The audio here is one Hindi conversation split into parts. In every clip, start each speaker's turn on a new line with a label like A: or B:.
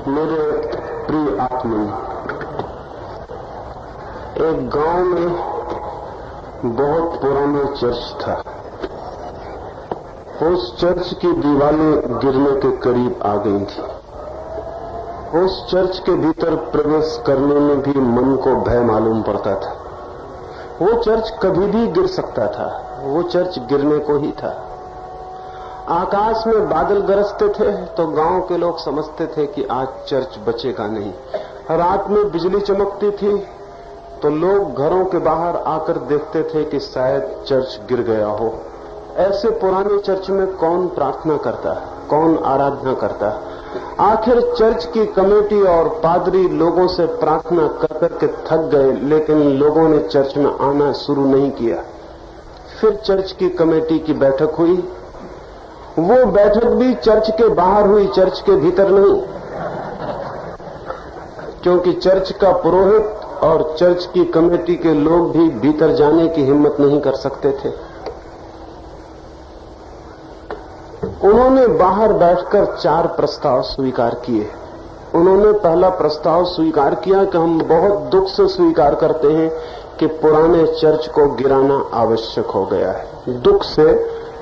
A: मेरे प्रिय आत्मा, एक गांव में बहुत पुराना चर्च था। उस चर्च की दीवारें गिरने के करीब आ गई थी। उस चर्च के भीतर प्रवेश करने में भी मन को भय मालूम पड़ता था। वो चर्च कभी भी गिर सकता था। वो चर्च गिरने को ही था। आकाश में बादल गरजते थे तो गांव के लोग समझते थे कि आज चर्च बचेगा नहीं। रात में बिजली चमकती थी तो लोग घरों के बाहर आकर देखते थे कि शायद चर्च गिर गया हो। ऐसे पुराने चर्च में कौन प्रार्थना करता, कौन आराधना करता? आखिर चर्च की कमेटी और पादरी लोगों से प्रार्थना कर करके थक गए, लेकिन लोगों ने चर्च में आना शुरू नहीं किया। फिर चर्च की कमेटी की बैठक हुई। वो बैठक भी चर्च के बाहर हुई, चर्च के भीतर नहीं, क्योंकि चर्च का पुरोहित और चर्च की कमेटी के लोग भी भीतर जाने की हिम्मत नहीं कर सकते थे। उन्होंने बाहर बैठकर 4 प्रस्ताव स्वीकार किए। उन्होंने पहला प्रस्ताव स्वीकार किया कि हम बहुत दुख से स्वीकार करते हैं कि पुराने चर्च को गिराना आवश्यक हो गया है। दुख से,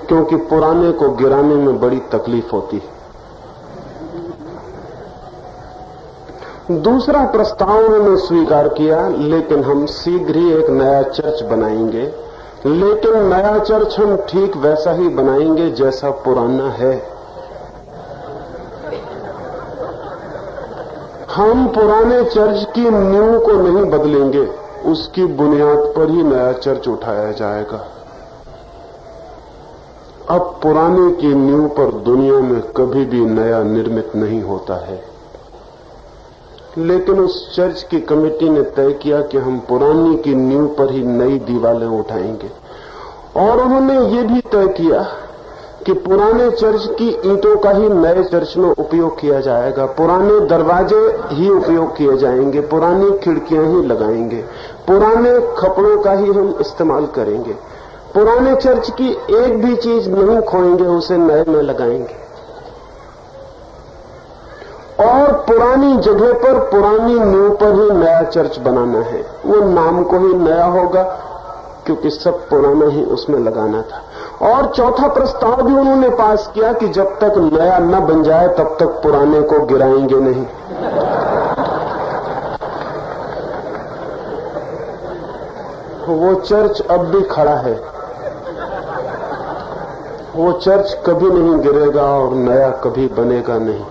A: क्योंकि पुराने को गिराने में बड़ी तकलीफ होती है। दूसरा प्रस्ताव उन्होंने स्वीकार किया, लेकिन हम शीघ्र ही एक नया चर्च बनाएंगे, लेकिन नया चर्च हम ठीक वैसा ही बनाएंगे जैसा पुराना है। हम पुराने चर्च की नींव को नहीं बदलेंगे, उसकी बुनियाद पर ही नया चर्च उठाया जाएगा। अब पुराने की नींव पर दुनिया में कभी भी नया निर्मित नहीं होता है। लेकिन उस चर्च की कमेटी ने तय किया कि हम पुरानी की नींव पर ही नई दीवारें उठाएंगे। और उन्होंने ये भी तय किया कि पुराने चर्च की ईंटों का ही नए चर्च में उपयोग किया जाएगा, पुराने दरवाजे ही उपयोग किए जाएंगे, पुरानी खिड़कियां ही लगाएंगे, पुराने कपड़ों का ही हम इस्तेमाल करेंगे, पुराने चर्च की एक भी चीज नहीं खोएंगे, उसे नए में लगाएंगे। और पुरानी जगह पर, पुरानी नींव पर ही नया चर्च बनाना है। वो नाम को ही नया होगा, क्योंकि सब पुराना ही उसमें लगाना था। और चौथा प्रस्ताव भी उन्होंने पास किया कि जब तक नया न बन जाए तब तक पुराने को गिराएंगे नहीं। वो चर्च अब भी खड़ा है। वो चर्च कभी नहीं गिरेगा और नया कभी बनेगा नहीं।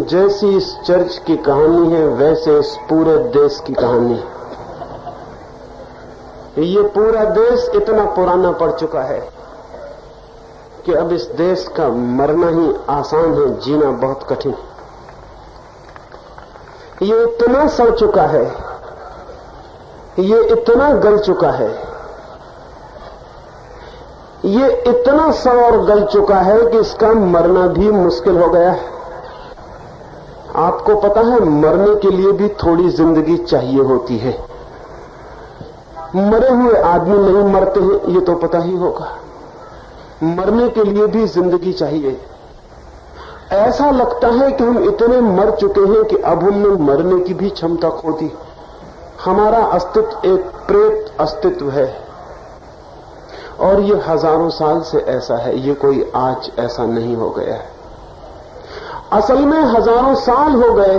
A: जैसी इस चर्च की कहानी है, वैसे इस पूरे देश की कहानी है। ये पूरा देश इतना पुराना पड़ चुका है कि अब इस देश का मरना ही आसान है, जीना बहुत कठिन। ये इतना सड़ चुका है, ये इतना गल चुका है, ये इतना सड़ और गल चुका है कि इसका मरना भी मुश्किल हो गया है। आपको पता है, मरने के लिए भी थोड़ी जिंदगी चाहिए होती है। मरे हुए आदमी नहीं मरते हैं, ये तो पता ही होगा। मरने के लिए भी जिंदगी चाहिए। ऐसा लगता है कि हम इतने मर चुके हैं कि अब हमने मरने की भी क्षमता खो दी। हमारा अस्तित्व एक प्रेत अस्तित्व है, और ये हजारों साल से ऐसा है। ये कोई आज ऐसा नहीं हो गया है। असल में हजारों साल हो गए,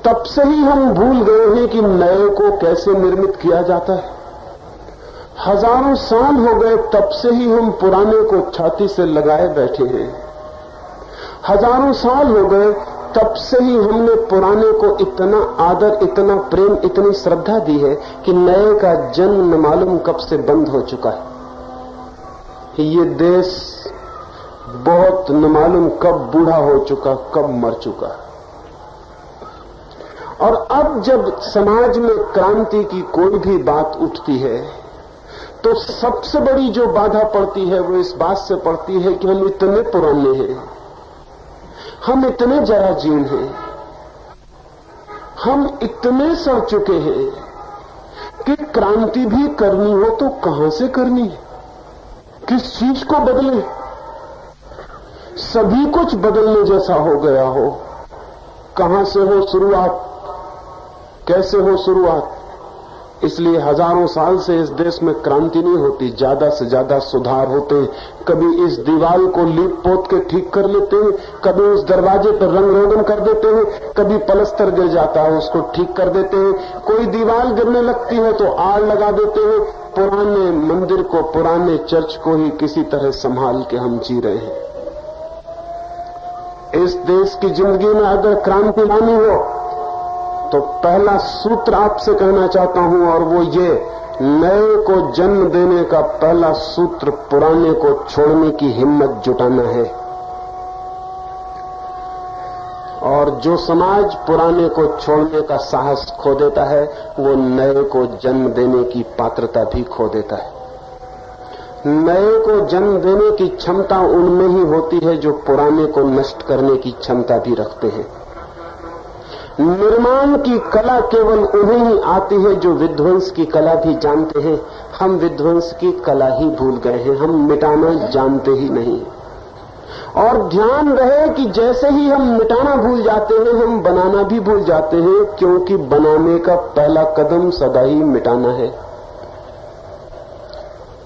A: तब से ही हम भूल गए हैं कि नए को कैसे निर्मित किया जाता है। हजारों साल हो गए, तब से ही हम पुराने को छाती से लगाए बैठे हैं। हजारों साल हो गए, तब से ही हमने पुराने को इतना आदर, इतना प्रेम, इतनी श्रद्धा दी है कि नए का जन्म न मालूम कब से बंद हो चुका है। ये देश बहुत न मालूम कब बूढ़ा हो चुका, कब मर चुका। और अब जब समाज में क्रांति की कोई भी बात उठती है तो सबसे बड़ी जो बाधा पड़ती है वो इस बात से पड़ती है कि हम इतने पुराने हैं, हम इतने जराजीर्ण हैं, हम इतने सड़ चुके हैं कि क्रांति भी करनी हो तो कहां से करनी है, किस चीज को बदले। सभी कुछ बदलने जैसा हो गया हो। कहां से हो शुरुआत, कैसे हो शुरुआत? इसलिए हजारों साल से इस देश में क्रांति नहीं होती, ज्यादा से ज्यादा सुधार होते हैं। कभी इस दीवार को लीप पोत के ठीक कर लेते हैं, कभी उस दरवाजे पर रंग रोगन कर देते हैं, कभी पलस्तर गिर जाता है उसको ठीक कर देते हैं, कोई दीवार गिरने लगती है तो आड़ लगा देते हैं। पुराने मंदिर को, पुराने चर्च को ही किसी तरह संभाल के हम जी रहे हैं। इस देश की जिंदगी में अगर क्रांति लानी हो तो पहला सूत्र आपसे कहना चाहता हूं, और वो ये, नए को जन्म देने का पहला सूत्र पुराने को छोड़ने की हिम्मत जुटाना है। और जो समाज पुराने को छोड़ने का साहस खो देता है, वो नए को जन्म देने की पात्रता भी खो देता है। नए को जन्म देने की क्षमता उनमें ही होती है जो पुराने को नष्ट करने की क्षमता भी रखते हैं। निर्माण की कला केवल उन्हें ही आती है जो विध्वंस की कला भी जानते हैं। हम विध्वंस की कला ही भूल गए हैं, हम मिटाना जानते ही नहीं। और ध्यान रहे कि जैसे ही हम मिटाना भूल जाते हैं, हम बनाना भी भूल जाते हैं, क्योंकि बनाने का पहला कदम सदा ही मिटाना है।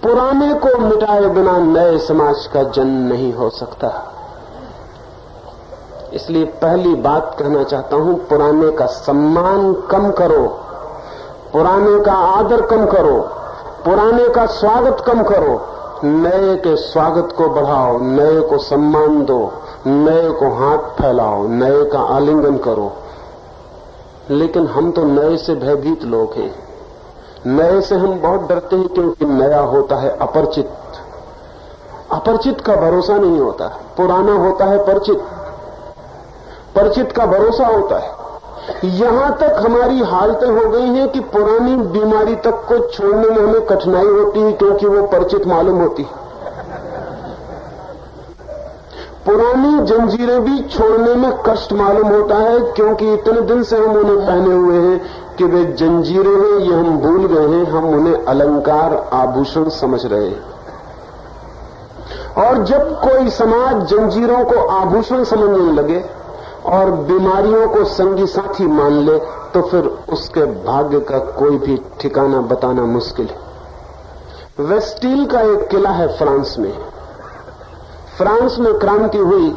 A: पुराने को मिटाए बिना नए समाज का जन्म नहीं हो सकता। इसलिए पहली बात कहना चाहता हूं, पुराने का सम्मान कम करो, पुराने का आदर कम करो, पुराने का स्वागत कम करो, नए के स्वागत को बढ़ाओ, नए को सम्मान दो, नए को हाथ फैलाओ, नए का आलिंगन करो। लेकिन हम तो नए से भयभीत लोग हैं। नए से हम बहुत डरते हैं, क्योंकि नया होता है अपरिचित। अपरिचित का भरोसा नहीं होता, पुराना होता है परिचित, परिचित का भरोसा होता है। यहां तक हमारी हालतें हो गई हैं कि पुरानी बीमारी तक को छोड़ने में हमें कठिनाई होती है, क्योंकि वो परिचित मालूम होती है। पुरानी जंजीरें भी छोड़ने में कष्ट मालूम होता है, क्योंकि इतने दिन से हम उन्हें पहने हुए हैं कि वे जंजीरें हैं, ये हम भूल गए हैं। हम उन्हें अलंकार, आभूषण समझ रहे हैं। और जब कोई समाज जंजीरों को आभूषण समझने लगे और बीमारियों को संगी साथी मान ले, तो फिर उसके भाग्य का कोई भी ठिकाना बताना मुश्किल है। वेस्टिल का एक किला है फ्रांस में। फ्रांस में क्रांति हुई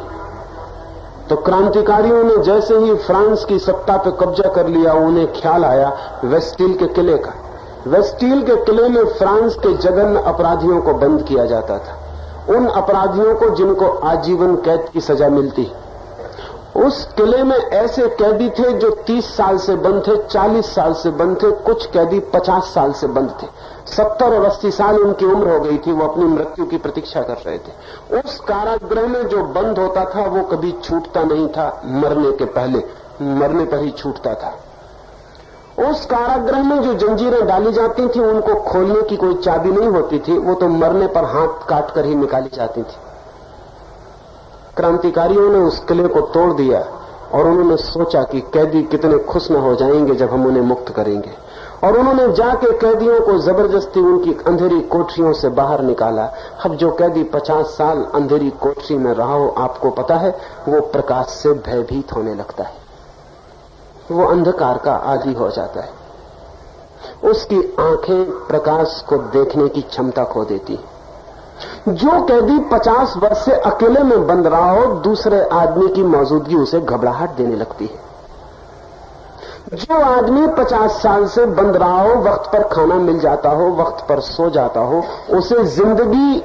A: तो क्रांतिकारियों ने जैसे ही फ्रांस की सत्ता पर कब्जा कर लिया, उन्हें ख्याल आया वेस्टिल के किले का। वेस्टिल के किले में फ्रांस के जघन्य अपराधियों को बंद किया जाता था, उन अपराधियों को जिनको आजीवन कैद की सजा मिलती। उस किले में ऐसे कैदी थे जो 30 साल से बंद थे, 40 साल से बंद थे, कुछ कैदी 50 साल से बंद थे। 70 और 80 साल उनकी उम्र हो गई थी, वो अपनी मृत्यु की प्रतीक्षा कर रहे थे। उस कारागृह में जो बंद होता था वो कभी छूटता नहीं था, मरने के पहले, मरने पर ही छूटता था। उस कारागृह में जो जंजीरें डाली जाती थी, उनको खोलने की कोई चाबी नहीं होती थी, वो तो मरने पर हाथ काट कर ही निकाली जाती थी। क्रांतिकारियों ने उस किले को तोड़ दिया और उन्होंने सोचा कि कैदी कितने खुश न हो जाएंगे जब हम उन्हें मुक्त करेंगे। और उन्होंने जाके कैदियों को जबरदस्ती उनकी अंधेरी कोठरियों से बाहर निकाला। अब जो कैदी 50 साल अंधेरी कोठरी में रहा हो, आपको पता है, वो प्रकाश से भयभीत होने लगता है, वो अंधकार का आदी हो जाता है। उसकी आंखें प्रकाश को देखने की क्षमता खो देती है। जो कैदी 50 वर्ष से अकेले में बंद रहा हो, दूसरे आदमी की मौजूदगी उसे घबराहट देने लगती है। जो आदमी 50 साल से बंद रहा हो, वक्त पर खाना मिल जाता हो, वक्त पर सो जाता हो, उसे जिंदगी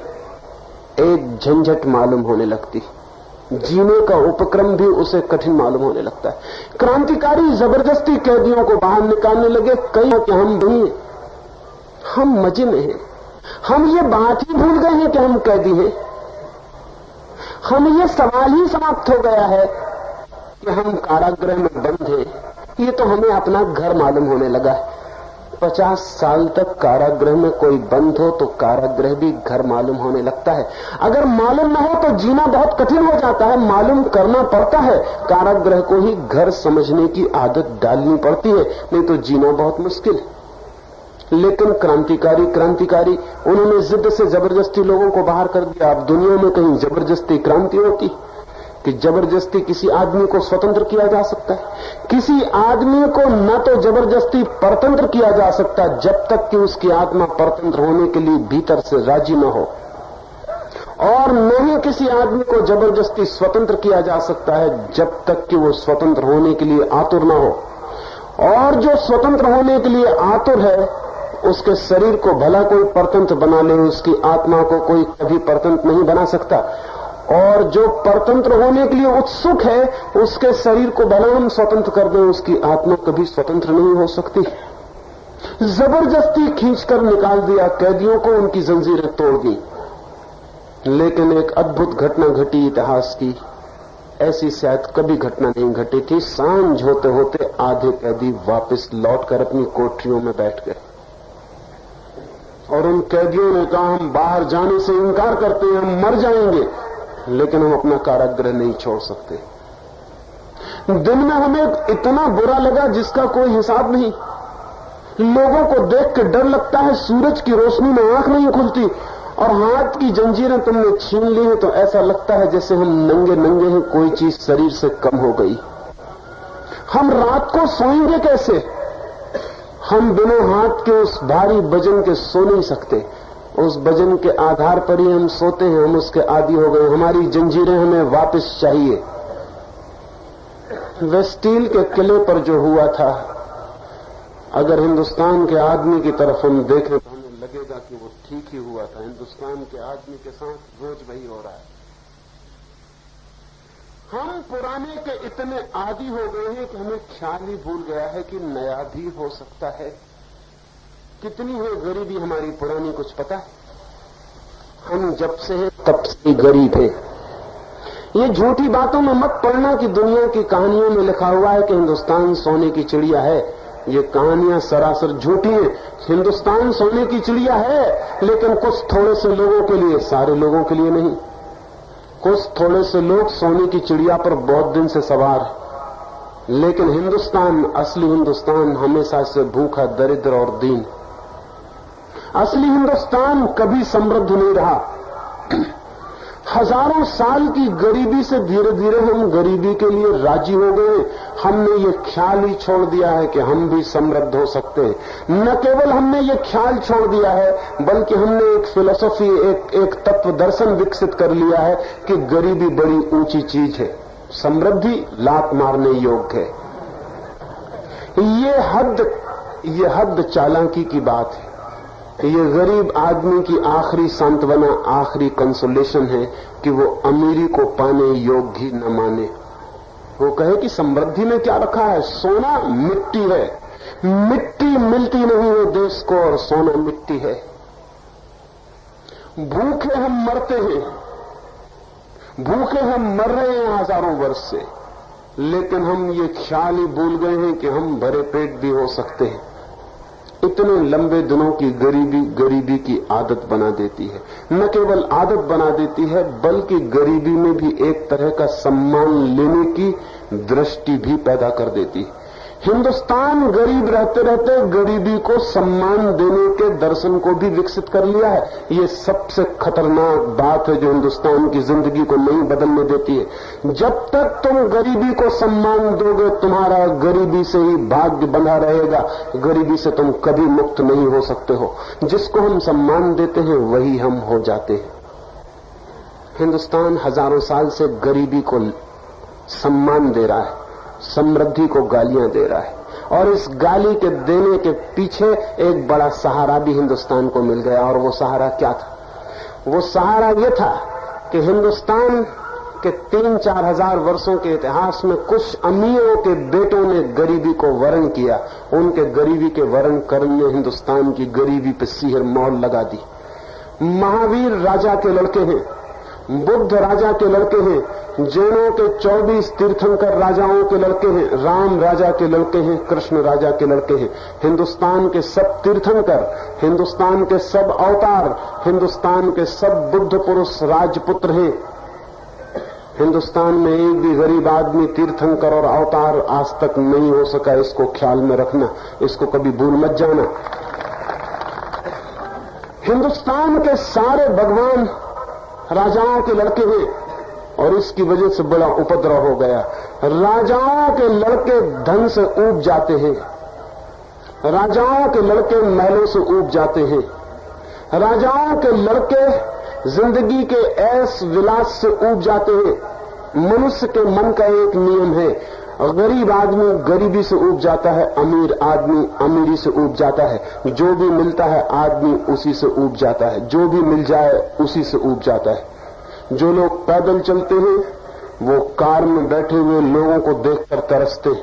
A: एक झंझट मालूम होने लगती है। जीने का उपक्रम भी उसे कठिन मालूम होने लगता है। क्रांतिकारी जबरदस्ती कैदियों को बाहर निकालने लगे। कई कि हम नहीं, हम मजे में हैं, हम ये बात ही भूल गए हैं कि हम कैदी हैं। हम ये सवाल ही समाप्त हो गया है कि हम कारागृह में बंद हैं। ये तो हमें अपना घर मालूम होने लगा है। 50 साल तक कारागृह में कोई बंद हो तो कारागृह भी घर मालूम होने लगता है। अगर मालूम न हो तो जीना बहुत कठिन हो जाता है, मालूम करना पड़ता है। कारागृह को ही घर समझने की आदत डालनी पड़ती है, नहीं तो जीना बहुत मुश्किल है। लेकिन क्रांतिकारी उन्होंने जिद से जबरदस्ती लोगों को बाहर कर दिया। अब दुनिया में कहीं जबरदस्ती क्रांति होती कि जबरदस्ती किसी आदमी को स्वतंत्र किया जा सकता है? किसी आदमी को न तो जबरदस्ती परतंत्र किया जा सकता जब तक कि उसकी आत्मा परतंत्र होने के लिए भीतर से राजी न हो, और न ही किसी आदमी को जबरदस्ती स्वतंत्र किया जा सकता है जब तक कि वो स्वतंत्र होने के लिए आतुर न हो। और जो स्वतंत्र होने के लिए आतुर है, उसके शरीर को भला कोई परतंत्र बना ले, उसकी आत्मा को कोई कभी परतंत्र नहीं बना सकता। और जो परतंत्र होने के लिए उत्सुक है, उसके शरीर को भला हम स्वतंत्र कर दें, उसकी आत्मा कभी स्वतंत्र नहीं हो सकती। जबरदस्ती खींचकर निकाल दिया कैदियों को, उनकी जंजीरें तोड़ दी। लेकिन एक अद्भुत घटना घटी इतिहास की, ऐसी शायद कभी घटना नहीं घटी थी। सांझ होते होते आधे कैदी वापस लौटकर अपनी कोठरियों में बैठ गए, और उन कैदियों ने कहा, हम बाहर जाने से इनकार करते हैं, हम मर जाएंगे, लेकिन हम अपना कारागृह नहीं छोड़ सकते। दिन में हमें इतना बुरा लगा जिसका कोई हिसाब नहीं। लोगों को देख के डर लगता है, सूरज की रोशनी में आंख नहीं खुलती, और हाथ की जंजीरें तुमने छीन ली हैं तो ऐसा लगता है जैसे हम नंगे नंगे हैं, कोई चीज शरीर से कम हो गई। हम रात को सोएंगे कैसे? हम बिना हाथ के उस भारी वजन के सो नहीं सकते। उस वजन के आधार पर ही हम सोते हैं, हम उसके आदी हो गए। हमारी जंजीरें हमें वापस चाहिए। वेस्टिल के किले पर जो हुआ था, अगर हिंदुस्तान के आदमी की तरफ हम देखें तो हमें लगेगा कि वो ठीक ही हुआ था। हिंदुस्तान के आदमी के साथ रोज वही हो रहा है। हम पुराने के इतने आदी हो गए हैं कि हमें ख्याल ही भूल गया है कि नया भी हो सकता है। कितनी है गरीबी हमारी पुरानी, कुछ पता है? हम जब से हैं तब से गरीब है। ये झूठी बातों में मत पड़ना कि दुनिया की कहानियों में लिखा हुआ है कि हिंदुस्तान सोने की चिड़िया है। ये कहानियां सरासर झूठी हैं। हिंदुस्तान सोने की चिड़िया है, लेकिन कुछ थोड़े से लोगों के लिए, सारे लोगों के लिए नहीं। कुछ थोड़े से लोग सोने की चिड़िया पर बहुत दिन से सवार हैं, लेकिन हिंदुस्तान, असली हिंदुस्तान हमेशा से भूखा, दरिद्र और दीन। असली हिंदुस्तान कभी समृद्ध नहीं रहा। हजारों साल की गरीबी से धीरे धीरे हम गरीबी के लिए राजी हो गए। हमने ये ख्याल ही छोड़ दिया है कि हम भी समृद्ध हो सकते हैं। न केवल हमने ये ख्याल छोड़ दिया है, बल्कि हमने एक फिलॉसफी, एक तत्व दर्शन विकसित कर लिया है कि गरीबी बड़ी ऊंची चीज है, समृद्धि लात मारने योग्य है। ये हद चालाकी की बात है। ये गरीब आदमी की आखिरी सांत्वना, आखिरी कंसोलेशन है कि वो अमीरी को पाने योग्य ही न माने। वो कहे कि समृद्धि में क्या रखा है? सोना मिट्टी है, मिट्टी मिलती नहीं है देश को, और सोना मिट्टी है। भूखे हम मरते हैं, भूखे हम मर रहे हैं हजारों वर्ष से, लेकिन हम ये ख्याल ही भूल गए हैं कि हम भरे पेट भी हो सकते हैं। इतने लंबे दिनों की गरीबी की आदत बना देती है। न केवल आदत बना देती है, बल्कि गरीबी में भी एक तरह का सम्मान लेने की दृष्टि भी पैदा कर देती है। हिंदुस्तान गरीब रहते रहते गरीबी को सम्मान देने के दर्शन को भी विकसित कर लिया है। ये सबसे खतरनाक बात है जो हिंदुस्तान की जिंदगी को नहीं बदलने देती है। जब तक तुम गरीबी को सम्मान दोगे, तुम्हारा गरीबी से ही भाग्य बंधा रहेगा। गरीबी से तुम कभी मुक्त नहीं हो सकते हो। जिसको हम सम्मान देते हैं वही हम हो जाते हैं। हिंदुस्तान हजारों साल से गरीबी को सम्मान दे रहा है, समृद्धि को गालियां दे रहा है, और इस गाली के देने के पीछे एक बड़ा सहारा भी हिंदुस्तान को मिल गया। और वो सहारा क्या था? वो सहारा ये था कि हिंदुस्तान के 3-4 हजार वर्षों के इतिहास में कुछ अमीरों के बेटों ने गरीबी को वर्ण किया। उनके गरीबी के वर्ण करने ने हिंदुस्तान की गरीबी पर सिहर मोहर लगा दी। महावीर राजा के लड़के हैं, बुद्ध राजा के लड़के हैं, जैनों के 24 तीर्थंकर राजाओं के लड़के हैं, राम राजा के लड़के हैं, कृष्ण राजा के लड़के हैं। हिंदुस्तान के सब तीर्थंकर, हिंदुस्तान के सब अवतार, हिंदुस्तान के सब बुद्ध पुरुष राजपुत्र हैं। हिंदुस्तान में एक भी गरीब आदमी तीर्थंकर और अवतार आज तक नहीं हो सका। इसको ख्याल में रखना, इसको कभी भूल मत जाना। हिंदुस्तान के सारे भगवान राजाओं के लड़के हैं और इसकी वजह से बड़ा उपद्रव हो गया। राजाओं के लड़के धन से ऊब जाते हैं, राजाओं के लड़के महलों से ऊब जाते हैं, राजाओं के लड़के जिंदगी के ऐश विलास से ऊब जाते हैं। मनुष्य के मन का एक नियम है, गरीब आदमी गरीबी से ऊब जाता है, अमीर आदमी अमीरी से ऊब जाता है। जो भी मिलता है आदमी उसी से ऊब जाता है, जो भी मिल जाए उसी से ऊब जाता है। जो लोग पैदल चलते हैं वो कार में बैठे हुए लोगों को देखकर तरसते,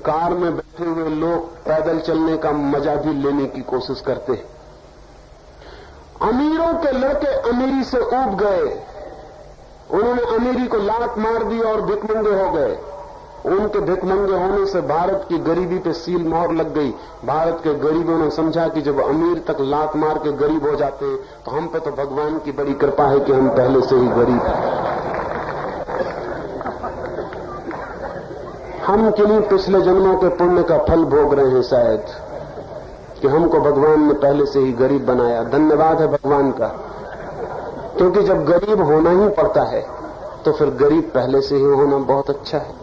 A: कार में बैठे हुए लोग पैदल चलने का मजा भी लेने की कोशिश करते। अमीरों के लड़के अमीरी से ऊब गए, उन्होंने अमीरी को लात मार दी और भिखमंगे हो गए। उनके भिखमंगे होने से भारत की गरीबी पे सील मोहर लग गई। भारत के गरीबों ने समझा कि जब अमीर तक लात मार के गरीब हो जाते हैं तो हम पे तो भगवान की बड़ी कृपा है कि हम पहले से ही गरीब हैं। हम किन्हीं पिछले जन्मों के पुण्य का फल भोग रहे हैं शायद, कि हमको भगवान ने पहले से ही गरीब बनाया। धन्यवाद है भगवान का, क्योंकि जब गरीब होना ही पड़ता है तो फिर गरीब पहले से ही होना बहुत अच्छा है।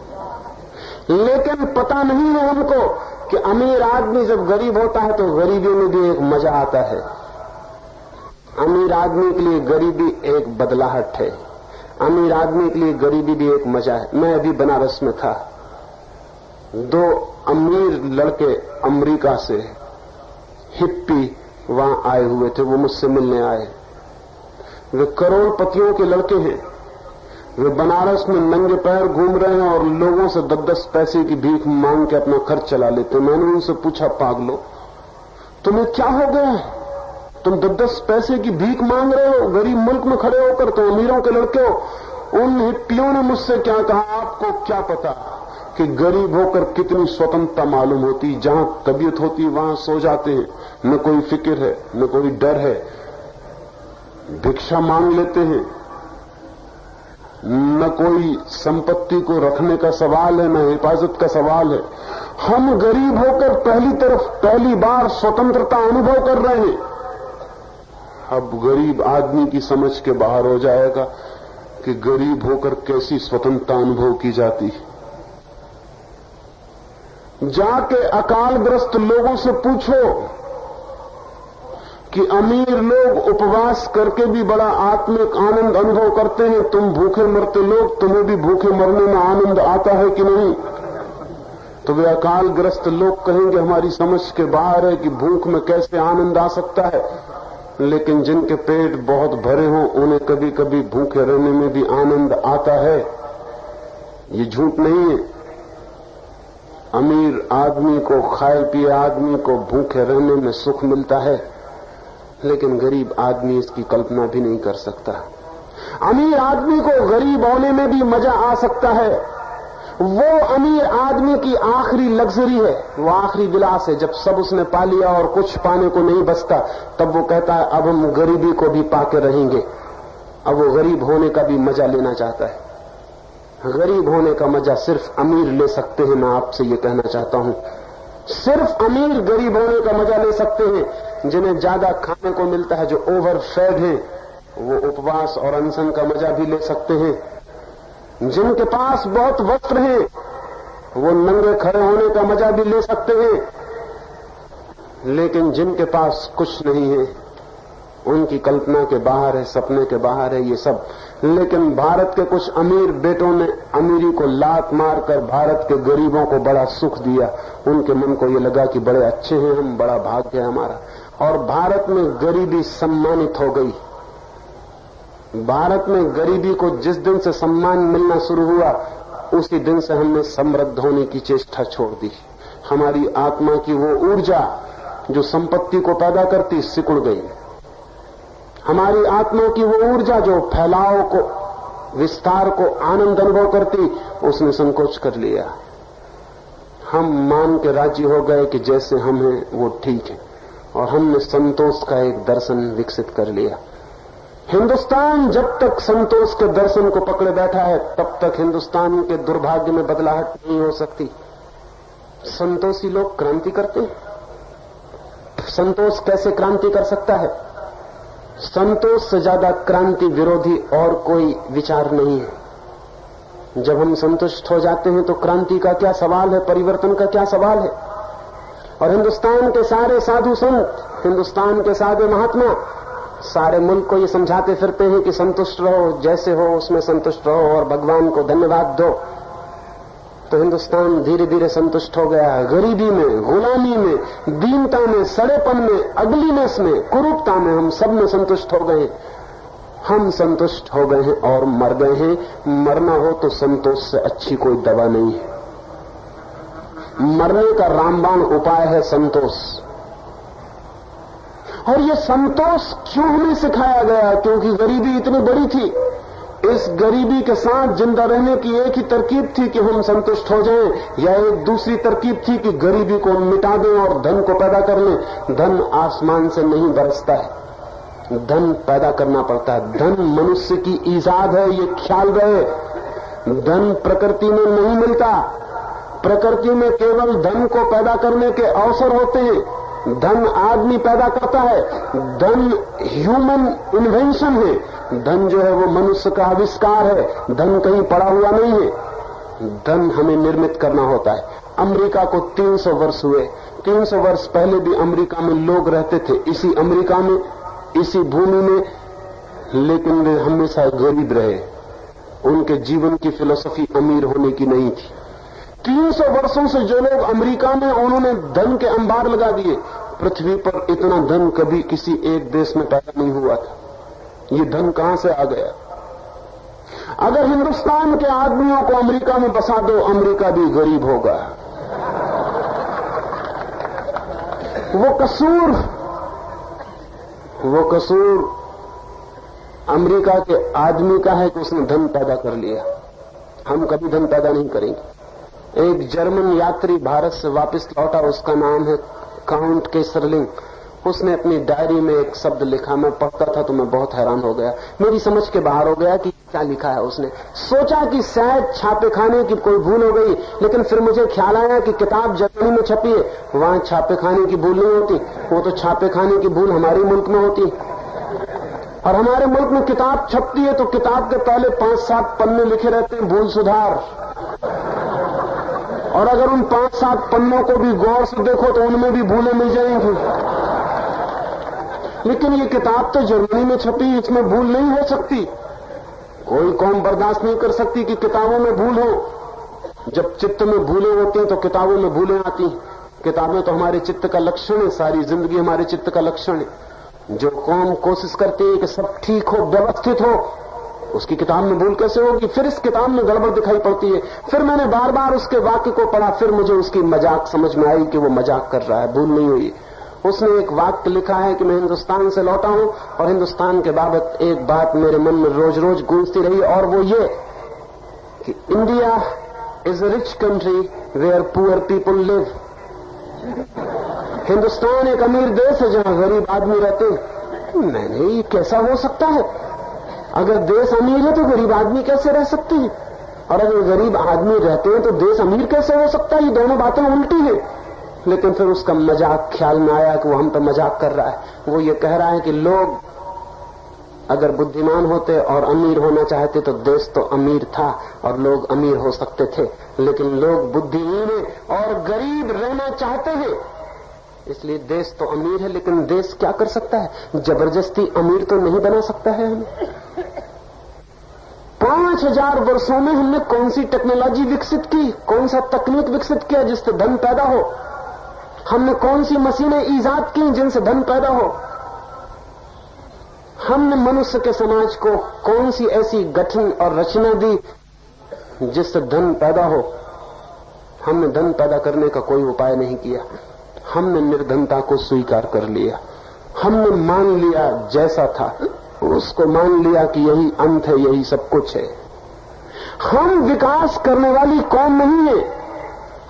A: लेकिन पता नहीं है उनको कि अमीर आदमी जब गरीब होता है तो गरीबी में भी एक मजा आता है। अमीर आदमी के लिए गरीबी एक बदलाहट है, अमीर आदमी के लिए गरीबी भी एक मजा है। मैं अभी बनारस में था, 2 अमीर लड़के अमेरिका से हिप्पी वहां आए हुए थे, वो मुझसे मिलने आए। वे करोड़पतियों के लड़के हैं, वे बनारस में नंगे पैर घूम रहे हैं और लोगों से 10-10 पैसे की भीख मांग के अपना खर्च चला लेते। मैंने उनसे पूछा, पागलो तुम्हें क्या हो गया, तुम 10-10 पैसे की भीख मांग रहे हो गरीब मुल्क में खड़े होकर, तुम अमीरों के लड़के हो। उन हिप्पियों ने मुझसे क्या कहा, आपको क्या पता कि गरीब होकर कितनी स्वतंत्रता मालूम होती। जहां तबीयत होती वहां सो जाते हैं, न कोई फिक्र है न कोई डर है, भिक्षा मांग लेते हैं, न कोई संपत्ति को रखने का सवाल है न हिफाजत का सवाल है। हम गरीब होकर पहली बार स्वतंत्रता अनुभव कर रहे हैं। अब गरीब आदमी की समझ के बाहर हो जाएगा कि गरीब होकर कैसी स्वतंत्रता अनुभव की जाती है। जाके अकालग्रस्त लोगों से पूछो कि अमीर लोग उपवास करके भी बड़ा आत्मिक आनंद अनुभव करते हैं, तुम भूखे मरते लोग, तुम्हें भी भूखे मरने में आनंद आता है कि नहीं? तो वे अकालग्रस्त लोग कहेंगे हमारी समझ के बाहर है कि भूख में कैसे आनंद आ सकता है। लेकिन जिनके पेट बहुत भरे हों उन्हें कभी कभी भूखे रहने में भी आनंद आता है, ये झूठ नहीं है। अमीर आदमी को, खाए पिए आदमी को भूखे रहने में सुख मिलता है, लेकिन गरीब आदमी इसकी कल्पना भी नहीं कर सकता। अमीर आदमी को गरीब होने में भी मजा आ सकता है। वो अमीर आदमी की आखिरी लग्जरी है, वो आखिरी विलास है। जब सब उसने पा लिया और कुछ पाने को नहीं बचता, तब वो कहता है अब हम गरीबी को भी पाके रहेंगे। अब वो गरीब होने का भी मजा लेना चाहता है। गरीब होने का मजा सिर्फ अमीर ले सकते हैं। मैं आपसे ये कहना चाहता हूं, सिर्फ अमीर गरीब होने का मजा ले सकते हैं। जिन्हें ज्यादा खाने को मिलता है, जो ओवर फेड हैं, वो उपवास और अनशन का मजा भी ले सकते हैं। जिनके पास बहुत वस्त्र हैं, वो नंगे खड़े होने का मजा भी ले सकते हैं। लेकिन जिनके पास कुछ नहीं है, उनकी कल्पना के बाहर है, सपने के बाहर है ये सब। लेकिन भारत के कुछ अमीर बेटों ने अमीरी को लात मारकर भारत के गरीबों को बड़ा सुख दिया। उनके मन को ये लगा कि बड़े अच्छे हैं हम, बड़ा भाग्य है हमारा। और भारत में गरीबी सम्मानित हो गई। भारत में गरीबी को जिस दिन से सम्मान मिलना शुरू हुआ, उसी दिन से हमने समृद्ध होने की चेष्टा छोड़ दी। हमारी आत्मा की वो ऊर्जा जो संपत्ति को पैदा करती, सिकुड़ गई। हमारी आत्मा की वो ऊर्जा जो फैलाव को, विस्तार को, आनंद अनुभव करती, उसने संकोच कर लिया। हम मान के राजी हो गए कि जैसे हम हैं वो ठीक है, और हमने संतोष का एक दर्शन विकसित कर लिया। हिंदुस्तान जब तक संतोष के दर्शन को पकड़े बैठा है, तब तक हिंदुस्तान के दुर्भाग्य में बदलाहट नहीं हो सकती। संतोषी लोग क्रांति करते हैं। संतोष कैसे क्रांति कर सकता है? संतोष से ज्यादा क्रांति विरोधी और कोई विचार नहीं है। जब हम संतुष्ट हो जाते हैं तो क्रांति का क्या सवाल है, परिवर्तन का क्या सवाल है। और हिंदुस्तान के सारे साधु संत, हिंदुस्तान के सारे महात्मा सारे मुल्क को ये समझाते फिरते हैं कि संतुष्ट रहो, जैसे हो उसमें संतुष्ट रहो और भगवान को धन्यवाद दो। तो हिंदुस्तान धीरे धीरे संतुष्ट हो गया। गरीबी में, गुलामी में, दीनता में, सड़ेपन में, अगलीनेस में, कुरूपता में हम सब में संतुष्ट हो गए। हम संतुष्ट हो गए हैं और मर गए हैं। मरना हो तो संतोष से अच्छी कोई दवा नहीं है। मरने का रामबाण उपाय है संतोष। और ये संतोष क्यों हमें सिखाया गया? क्योंकि गरीबी इतनी बड़ी थी। इस गरीबी के साथ जिंदा रहने की एक ही तरकीब थी कि हम संतुष्ट हो जाएं, या एक दूसरी तरकीब थी कि गरीबी को मिटा दें और धन को पैदा कर लें। धन आसमान से नहीं बरसता है, धन पैदा करना पड़ता है। धन मनुष्य की ईजाद है, ये ख्याल रहे। धन प्रकृति में नहीं मिलता। प्रकृति में केवल धन को पैदा करने के अवसर होते हैं। धन आदमी पैदा करता है। धन ह्यूमन इन्वेंशन है। धन जो है वो मनुष्य का आविष्कार है। धन कहीं पड़ा हुआ नहीं है। धन हमें निर्मित करना होता है। अमेरिका को 300 वर्ष हुए। 300 वर्ष पहले भी अमेरिका में लोग रहते थे, इसी अमेरिका में, इसी भूमि में, लेकिन वे हमेशा गरीब रहे। उनके जीवन की फिलॉसफी अमीर होने की नहीं थी। 300 वर्षों से जो लोग अमेरिका में, उन्होंने धन के अंबार लगा दिए। पृथ्वी पर इतना धन कभी किसी एक देश में पैदा नहीं हुआ था। ये धन कहां से आ गया? अगर हिंदुस्तान के आदमियों को अमेरिका में बसा दो, अमेरिका भी गरीब होगा। वो कसूर अमेरिका के आदमी का है कि उसने धन पैदा कर लिया। हम कभी धन पैदा नहीं करेंगे। एक जर्मन यात्री भारत से वापस लौटा, उसका नाम है काउंट केसरलिंग। उसने अपनी डायरी में एक शब्द लिखा, मैं पढ़ता था तो मैं बहुत हैरान हो गया। मेरी समझ के बाहर हो गया कि क्या लिखा है। उसने सोचा कि शायद छापेखाने की कोई भूल हो गई, लेकिन फिर मुझे ख्याल आया कि किताब जर्मनी में छपी है, वहां छापेखाने की भूल नहीं होती। वो तो छापेखाने की भूल हमारे मुल्क में होती है। और हमारे मुल्क में किताब छपती है तो किताब के पहले 5-7 पन्ने लिखे रहते हैं भूल सुधार। और अगर उन 5-7 पन्नों को भी गौर से देखो तो उनमें भी भूलें मिल जाएंगी। लेकिन ये किताब तो जर्मनी में छपी, इसमें भूल नहीं हो सकती। कोई कौम बर्दाश्त नहीं कर सकती कि किताबों में भूल हो। जब चित्त में भूलें होती हैं तो किताबों में भूलें आती। किताबें तो हमारे चित्त का लक्षण है, सारी जिंदगी हमारे चित्त का लक्षण है। जो कौम कोशिश करती है कि सब ठीक हो, व्यवस्थित हो, उसकी किताब में भूल कैसे होगी? फिर इस किताब में गड़बड़ दिखाई पड़ती है। फिर मैंने बार बार उसके वाक्य को पढ़ा, फिर मुझे उसकी मजाक समझ में आई कि वो मजाक कर रहा है, भूल नहीं हुई। उसने एक वाक्य लिखा है कि मैं हिंदुस्तान से लौटा हूं और हिंदुस्तान के बाबत एक बात मेरे मन में रोज रोज गूंजती रही, और वो ये कि India is a rich country where poor people live. Hindustan एक अमीर देश है जहां गरीब आदमी रहते हैं। मैंने ये कैसा हो सकता है? अगर देश अमीर है तो गरीब आदमी कैसे रह सकते हैं? और अगर गरीब आदमी रहते हैं तो देश अमीर कैसे हो सकता है? ये दोनों बातें उल्टी हैं। लेकिन फिर उसका मजाक ख्याल में आया कि वो हम पर मजाक कर रहा है। वो ये कह रहा है कि लोग अगर बुद्धिमान होते और अमीर होना चाहते तो देश तो अमीर था और लोग अमीर हो सकते थे, लेकिन लोग बुद्धिहीन हैं और गरीब रहना चाहते हैं, इसलिए देश तो अमीर है। लेकिन देश क्या कर सकता है? जबरदस्ती अमीर तो नहीं बना सकता है हमें। 5000 वर्षों में हमने कौन सी टेक्नोलॉजी विकसित की, कौन सा तकनीक विकसित किया जिससे धन पैदा हो? हमने कौन सी मशीनें ईजाद की जिनसे धन पैदा हो? हमने मनुष्य के समाज को कौन सी ऐसी गठन और रचना दी जिससे धन पैदा हो? हमने धन पैदा करने का कोई उपाय नहीं किया। हमने निर्धनता को स्वीकार कर लिया। हमने मान लिया जैसा था उसको मान लिया कि यही अंत है, यही सब कुछ है। हम विकास करने वाली कौम नहीं है।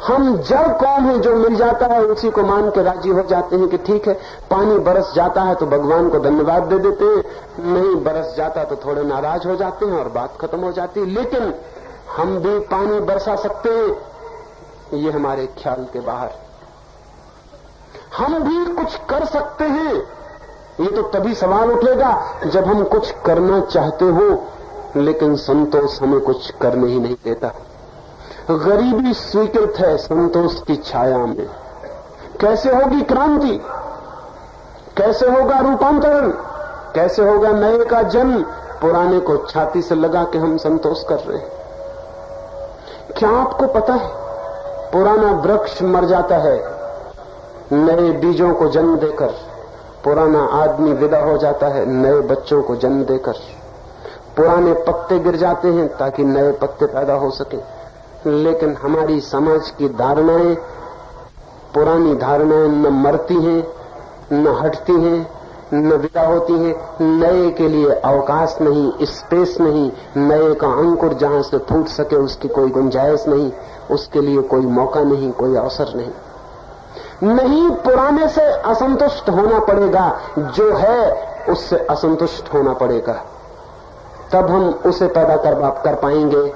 A: हम जड़ कौम है जो मिल जाता है उसी को मान के राजी हो जाते हैं कि ठीक है, पानी बरस जाता है तो भगवान को धन्यवाद दे देते हैं, नहीं बरस जाता तो थोड़े नाराज हो जाते हैं और बात खत्म हो जाती है। लेकिन हम भी पानी बरसा सकते हैं, ये हमारे ख्याल के बाहर। हम भी कुछ कर सकते हैं, ये तो तभी सवाल उठेगा जब हम कुछ करना चाहते हो, लेकिन संतोष हमें कुछ करने ही नहीं देता। गरीबी स्वीकृत है संतोष की छाया में। कैसे होगी क्रांति, कैसे होगा रूपांतरण, कैसे होगा नए का जन्म? पुराने को छाती से लगा के हम संतोष कर रहे हैं। क्या आपको पता है, पुराना वृक्ष मर जाता है नए बीजों को जन्म देकर, पुराना आदमी विदा हो जाता है नए बच्चों को जन्म देकर, पुराने पत्ते गिर जाते हैं ताकि नए पत्ते पैदा हो सके। लेकिन हमारी समाज की धारणाएं, पुरानी धारणाएं न मरती हैं, न हटती हैं, न विदा होती हैं। नए के लिए अवकाश नहीं, स्पेस नहीं, नए का अंकुर जहां से फूट सके उसकी कोई गुंजाइश नहीं, उसके लिए कोई मौका नहीं, कोई अवसर नहीं। नहीं, पुराने से असंतुष्ट होना पड़ेगा, जो है उससे असंतुष्ट होना पड़ेगा, तब हम उसे पैदा कर पाएंगे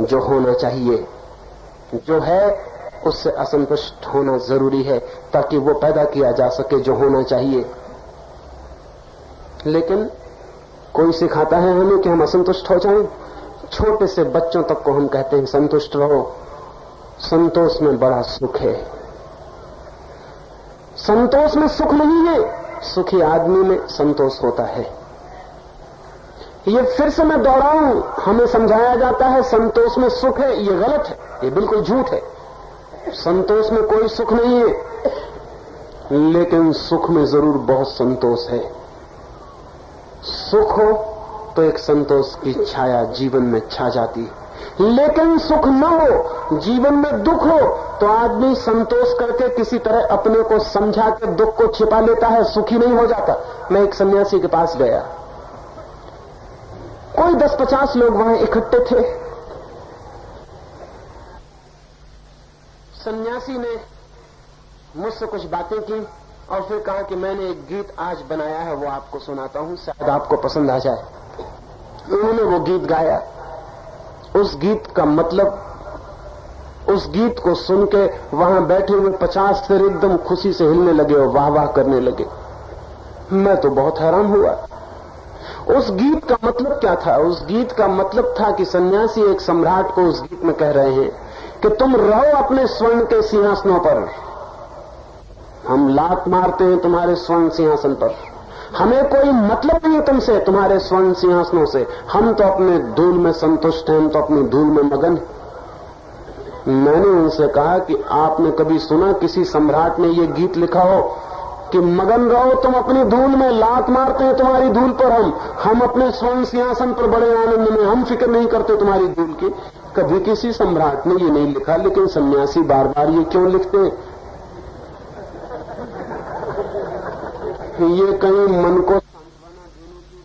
A: जो होना चाहिए। जो है उससे असंतुष्ट होना जरूरी है ताकि वो पैदा किया जा सके जो होना चाहिए। लेकिन कोई सिखाता है हमें कि हम असंतुष्ट हो जाएं। छोटे से बच्चों तक को हम कहते हैं संतुष्ट रहो, संतोष में बड़ा सुख है। संतोष में सुख नहीं है, सुखी आदमी में संतोष होता है। ये फिर से मैं दोहराऊं, हमें समझाया जाता है संतोष में सुख है, ये गलत है, ये बिल्कुल झूठ है। संतोष में कोई सुख नहीं है, लेकिन सुख में जरूर बहुत संतोष है। सुख हो तो एक संतोष की छाया जीवन में छा जाती है, लेकिन सुख न हो, जीवन में दुख हो, तो आदमी संतोष करके किसी तरह अपने को समझा के दुख को छिपा लेता है, सुखी नहीं हो जाता। मैं एक सन्यासी के पास गया, कोई 10-50 लोग वहां इकट्ठे थे। सन्यासी ने मुझसे कुछ बातें की और फिर कहा कि मैंने एक गीत आज बनाया है, वो आपको सुनाता हूं, शायद आपको पसंद आ जाए। उन्होंने वो गीत गाया। उस गीत का मतलब, उस गीत को सुन के वहां बैठे हुए 50 सिर एकदम खुशी से हिलने लगे और वाह वाह करने लगे। मैं तो बहुत हैरान हुआ। उस गीत का मतलब क्या था? उस गीत का मतलब था कि सन्यासी एक सम्राट को उस गीत में कह रहे हैं कि तुम रहो अपने स्वर्ण के सिंहासनों पर, हम लात मारते हैं तुम्हारे स्वर्ण सिंहासन पर, हमें कोई मतलब नहीं तुमसे, तुम्हारे स्वर्ण सिंहासनों से, हम तो अपने धूल में संतुष्ट हैं, हम तो अपनी धूल में मगन। मैंने उनसे कहा कि आपने कभी सुना किसी सम्राट ने ये गीत लिखा हो कि मगन रहो तुम अपनी धूल में, लात मारते हैं तुम्हारी धूल पर हम अपने स्वर्ण सिंहासन पर बड़े आनंद में, हम फिक्र नहीं करते तुम्हारी धूल की। कभी किसी सम्राट ने ये नहीं लिखा, लेकिन सन्यासी बार बार ये क्यों लिखते हैं? ये कहीं मन को सांत्वना देने की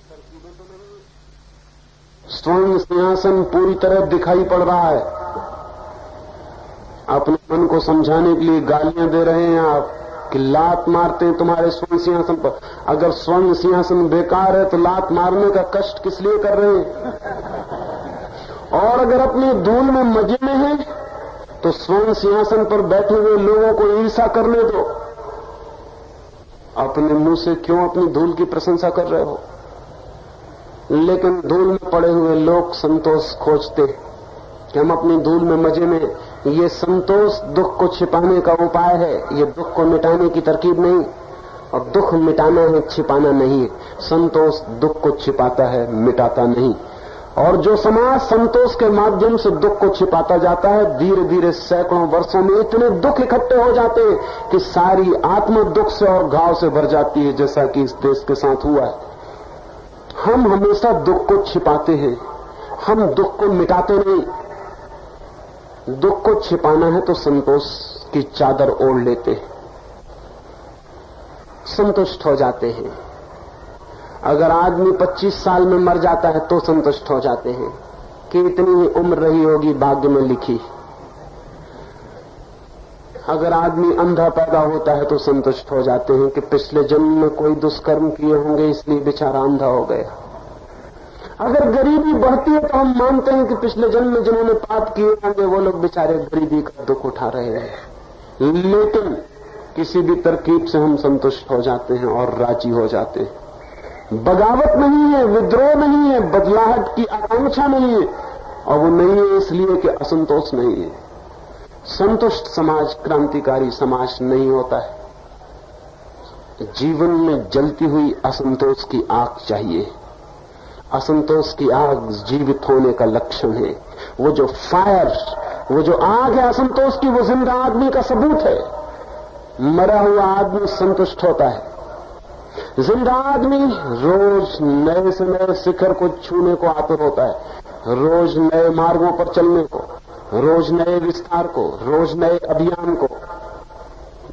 A: तरकीबें तो नहीं? स्वर्ण सिंहासन पूरी तरह दिखाई पड़ रहा है, अपने मन को समझाने के लिए गालियां दे रहे हैं आप कि लात मारते हैं तुम्हारे स्वर्ण सिंहासन पर। अगर स्वर्ण सिंहासन बेकार है तो लात मारने का कष्ट किस लिए कर रहे हैं? और अगर अपनी धूल में मजे में है तो स्वर्ण सिंहासन पर बैठे हुए लोगों को ईर्ष्या करने दो। अपने मुंह से क्यों अपनी धूल की प्रशंसा कर रहे हो? लेकिन धूल में पड़े हुए लोग संतोष खोजते कि हम अपनी धूल में मजे में। ये संतोष दुख को छिपाने का उपाय है, ये दुख को मिटाने की तरकीब नहीं। और दुख मिटाना है, छिपाना नहीं है। संतोष दुख को छिपाता है, मिटाता नहीं। और जो समाज संतोष के माध्यम से दुख को छिपाता जाता है, धीरे धीरे सैकड़ों वर्षों में इतने दुख इकट्ठे हो जाते हैं कि सारी आत्मा दुख से और घाव से भर जाती है, जैसा कि इस देश के साथ हुआ है। हम हमेशा दुख को छिपाते हैं, हम दुख को मिटाते नहीं। दुख को छिपाना है तो संतोष की चादर ओढ़ लेते हैं, संतुष्ट हो जाते हैं। अगर आदमी 25 साल में मर जाता है तो संतुष्ट हो जाते हैं कि इतनी ही उम्र रही होगी भाग्य में लिखी। अगर आदमी अंधा पैदा होता है तो संतुष्ट हो जाते हैं कि पिछले जन्म में कोई दुष्कर्म किए होंगे इसलिए बेचारा अंधा हो गया। अगर गरीबी बढ़ती है तो हम मानते हैं कि पिछले जन्म में जिन्होंने पाप किए होंगे वो लोग बेचारे गरीबी का दुख उठा रहे हैं। लेकिन किसी भी तरकीब से हम संतुष्ट हो जाते हैं और राजी हो जाते हैं। बगावत नहीं है, विद्रोह नहीं है, बदलाहट की आकांक्षा नहीं है, और वो नहीं है इसलिए कि असंतोष नहीं है। संतुष्ट समाज क्रांतिकारी समाज नहीं होता है। जीवन में जलती हुई असंतोष की आग चाहिए। असंतोष की आग जीवित होने का लक्षण है। वो जो फायर, वो जो आग है असंतोष की, वो जिंदा आदमी का सबूत है। मरा हुआ आदमी संतुष्ट होता है, जिंदा आदमी रोज नए से नए शिखर को छूने को आतुर होता है, रोज नए मार्गों पर चलने को, रोज नए विस्तार को, रोज नए अभियान को।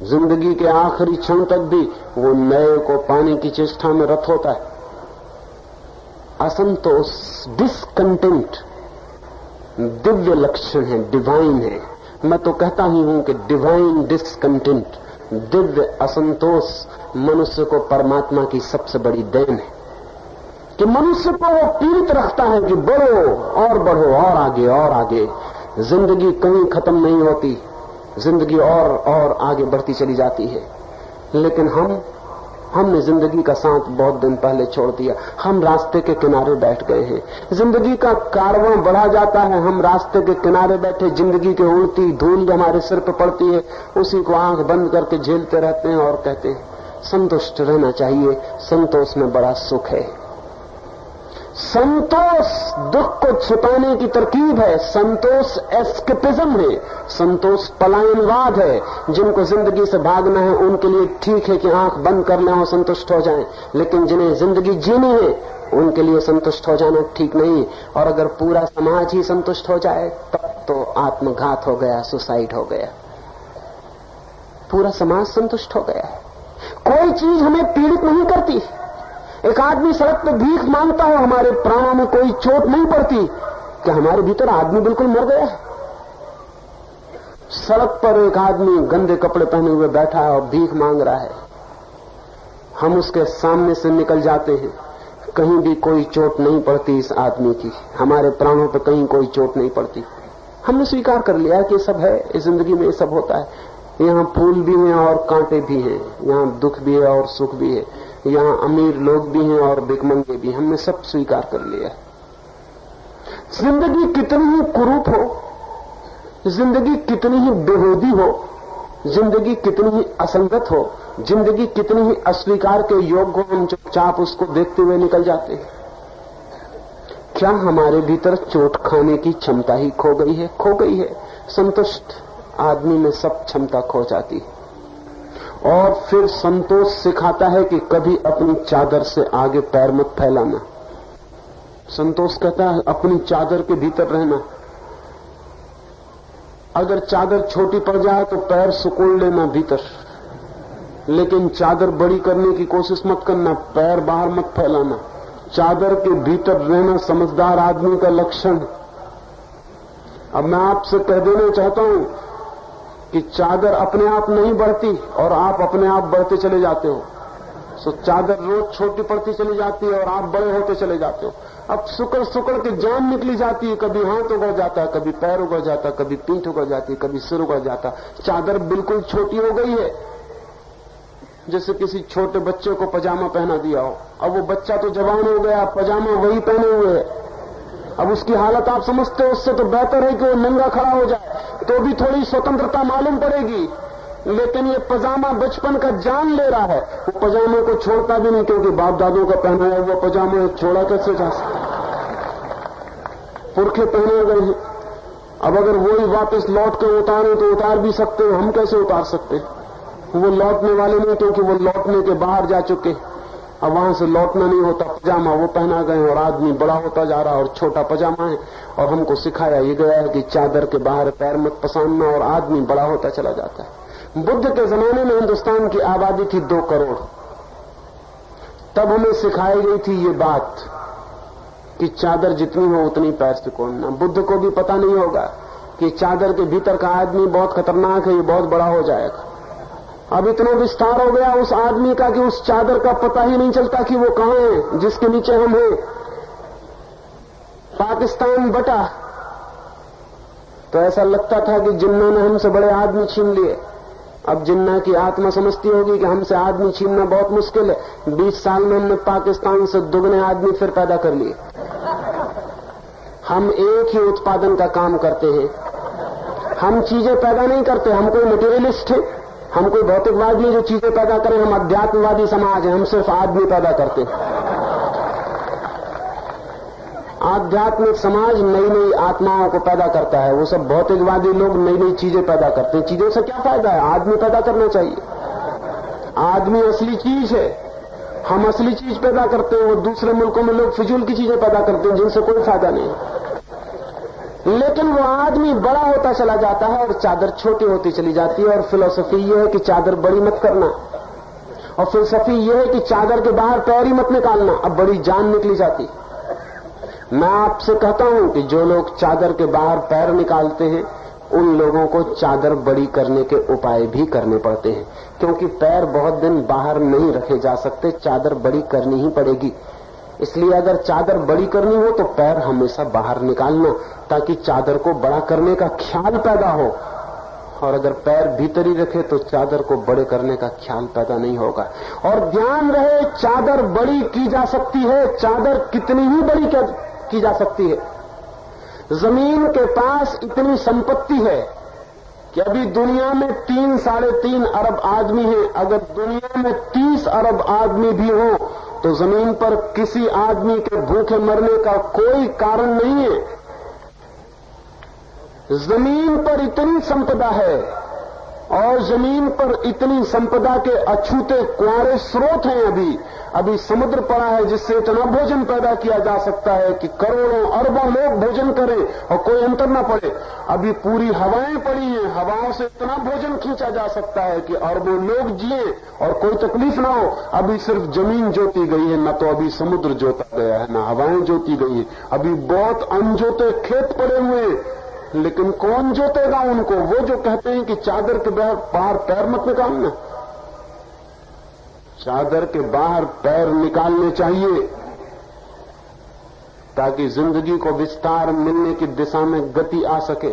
A: जिंदगी के आखिरी क्षण तक भी वो नए को पाने की चेष्टा में रत होता है। असंतोष, डिसकंटेंट दिव्य लक्षण है, डिवाइन है। मैं तो कहता ही हूं कि डिवाइन डिसकंटेंट, दिव्य असंतोष मनुष्य को परमात्मा की सबसे बड़ी देन है कि मनुष्य को वो पीड़ित रखता है कि बढ़ो और आगे और आगे। जिंदगी कहीं खत्म नहीं होती, जिंदगी और आगे बढ़ती चली जाती है। लेकिन हमने जिंदगी का साथ बहुत दिन पहले छोड़ दिया। हम रास्ते के किनारे बैठ गए हैं। जिंदगी का कारवां बढ़ा जाता है, हम रास्ते के किनारे बैठे, जिंदगी की उड़ती धूल हमारे सिर पर पड़ती है, उसी को आंख बंद करके झेलते रहते हैं और कहते हैं संतुष्ट रहना चाहिए, संतोष में बड़ा सुख है। संतोष दुख को छिपाने की तरकीब है, संतोष एस्केपिज्म है, संतोष पलायनवाद है। जिनको जिंदगी से भागना है उनके लिए ठीक है कि आंख बंद कर लें और संतुष्ट हो जाएं, लेकिन जिन्हें जिंदगी जीनी है उनके लिए संतुष्ट हो जाना ठीक नहीं। और अगर पूरा समाज ही संतुष्ट हो जाए तब तो आत्मघात हो गया, सुसाइड हो गया। पूरा समाज संतुष्ट हो गया है। कोई चीज हमें पीड़ित नहीं करती। एक आदमी सड़क पर भीख मांगता हो, हमारे प्राणों में कोई चोट नहीं पड़ती कि हमारे भीतर आदमी बिल्कुल मर गया है। सड़क पर एक आदमी गंदे कपड़े पहने हुए बैठा है और भीख मांग रहा है, हम उसके सामने से निकल जाते हैं, कहीं भी कोई चोट नहीं पड़ती इस आदमी की, हमारे प्राणों पर कहीं कोई चोट नहीं पड़ती। हमने स्वीकार कर लिया कि सब है, इस जिंदगी में ये सब होता है। यहाँ फूल भी हैं और कांटे भी हैं, यहाँ दुख भी है और सुख भी है, यहाँ अमीर लोग भी हैं और भिखमंगे भी। हमने सब स्वीकार कर लिया। जिंदगी कितनी ही कुरूप हो, जिंदगी कितनी ही बेहूदी हो, जिंदगी कितनी ही असंगत हो, जिंदगी कितनी ही अस्वीकार के योग्य हो, हम चुपचाप उसको देखते हुए निकल जाते हैं। क्या हमारे भीतर चोट खाने की क्षमता ही खो गई है? खो गई है। संतुष्ट आदमी में सब क्षमता खो जाती है। और फिर संतोष सिखाता है कि कभी अपनी चादर से आगे पैर मत फैलाना। संतोष कहता है अपनी चादर के भीतर रहना। अगर चादर छोटी पड़ जाए तो पैर सुकोड़ लेना भीतर, लेकिन चादर बड़ी करने की कोशिश मत करना, पैर बाहर मत फैलाना। चादर के भीतर रहना समझदार आदमी का लक्षण। अब मैं आपसे कह देना चाहता हूं कि चादर अपने आप नहीं बढ़ती और आप अपने आप बढ़ते चले जाते हो। सो चादर रोज छोटी पड़ती चली जाती है और आप बड़े होते चले जाते हो। अब सुकड़ सुकड़ के जान निकली जाती है, कभी हाथ उगड़ जाता है, कभी पैर उगड़ जाता है, कभी पीठ उगड़ जाती है, कभी सिर उगड़ जाता है। चादर बिल्कुल छोटी हो गई है, जैसे किसी छोटे बच्चे को पजामा पहना दिया हो। अब वो बच्चा तो जवान हो गया, पजामा वही पहने हुए है। अब उसकी हालत आप समझते हो, उससे तो बेहतर है कि वो नंगा खड़ा हो जाए, तो भी थोड़ी स्वतंत्रता मालूम पड़ेगी। लेकिन ये पजामा बचपन का जान ले रहा है, वो पजामे को छोड़ता भी नहीं, क्योंकि बाप दादों का पहनाया हुआ पजामा छोड़ा कैसे जा सकता। पुरखे पहने गए हैं, अब अगर वही वापस लौट के उतारे तो उतार भी सकते हो, हम कैसे उतार सकते? वो लौटने वाले नहीं, क्योंकि वो लौटने के बाहर जा चुके। अब वहां से लौटना नहीं होता। पजामा वो पहना गए और आदमी बड़ा होता जा रहा और छोटा पजामा है। और हमको सिखाया ये गया है कि चादर के बाहर पैर मत पसारना, और आदमी बड़ा होता चला जाता है। बुद्ध के जमाने में हिंदुस्तान की आबादी थी 2 करोड़। तब हमें सिखाई गई थी ये बात कि चादर जितनी हो उतनी पैर सिकोड़ना। बुद्ध को भी पता नहीं होगा कि चादर के भीतर का आदमी बहुत खतरनाक है, ये बहुत बड़ा हो जाएगा। अब इतना विस्तार हो गया उस आदमी का कि उस चादर का पता ही नहीं चलता कि वो कहां है जिसके नीचे हम हैं। पाकिस्तान बटा तो ऐसा लगता था कि जिन्होंने हमसे बड़े आदमी छीन लिए। अब जिन्ना की आत्मा समझती होगी कि हमसे आदमी छीनना बहुत मुश्किल है। 20 साल में हमने पाकिस्तान से दुगने आदमी फिर पैदा कर लिए। हम एक ही उत्पादन का काम करते हैं, हम चीजें पैदा नहीं करते। हम कोई मटेरियलिस्ट है, हम कोई भौतिकवादी है जो चीजें पैदा करें। हम अध्यात्मवादी समाज है, हम सिर्फ आदमी पैदा करते हैं। आध्यात्मिक समाज नई नई आत्माओं को पैदा करता है, वो सब भौतिकवादी लोग नई नई चीजें पैदा करते हैं। चीजों से क्या फायदा है? आदमी पैदा करना चाहिए। आदमी असली चीज है, हम असली चीज पैदा करते हैं। वो दूसरे मुल्कों में लोग फिजूल की चीजें पैदा करते हैं जिनसे कोई फायदा नहीं। लेकिन वो आदमी बड़ा होता चला जाता है और चादर छोटी होती चली जाती है। और फिलॉसफी ये है कि चादर बड़ी मत करना, और फिलॉसफी ये है कि चादर के बाहर पैर ही मत निकालना। अब बड़ी जान निकली जाती। मैं आपसे कहता हूं कि जो लोग चादर के बाहर पैर निकालते हैं उन लोगों को चादर बड़ी करने के उपाय भी करने पड़ते हैं, क्योंकि पैर बहुत दिन बाहर नहीं रखे जा सकते, चादर बड़ी करनी ही पड़ेगी। इसलिए अगर चादर बड़ी करनी हो तो पैर हमेशा बाहर निकालना, ताकि चादर को बड़ा करने का ख्याल पैदा हो। और अगर पैर भीतर ही रखे तो चादर को बड़े करने का ख्याल पैदा नहीं होगा। और ध्यान रहे, चादर बड़ी की जा सकती है, चादर कितनी ही बड़ी की जा सकती है। जमीन के पास इतनी संपत्ति है कि अभी दुनिया में 3-3.5 अरब आदमी हैं। अगर दुनिया में 30 अरब आदमी भी हो तो जमीन पर किसी आदमी के भूखे मरने का कोई कारण नहीं है। जमीन पर इतनी संपदा है और जमीन पर इतनी संपदा के अछूते कुआरे स्रोत हैं। अभी समुद्र पड़ा है जिससे इतना भोजन पैदा किया जा सकता है कि करोड़ों अरबों लोग भोजन करें और कोई अंतर न पड़े। अभी पूरी हवाएं पड़ी हैं, हवाओं से इतना भोजन खींचा जा सकता है कि अरबों लोग जिए और कोई तकलीफ ना हो। अभी सिर्फ जमीन जोती गई है, न तो अभी समुद्र जोता गया है, न हवाएं जोती गई है। अभी बहुत अनजोते खेत पड़े हुए हैं, लेकिन कौन जोतेगा उनको? वो जो कहते हैं कि चादर के बाहर पैर मत निकालना। चादर के बाहर पैर निकालने चाहिए ताकि जिंदगी को विस्तार मिलने की दिशा में गति आ सके,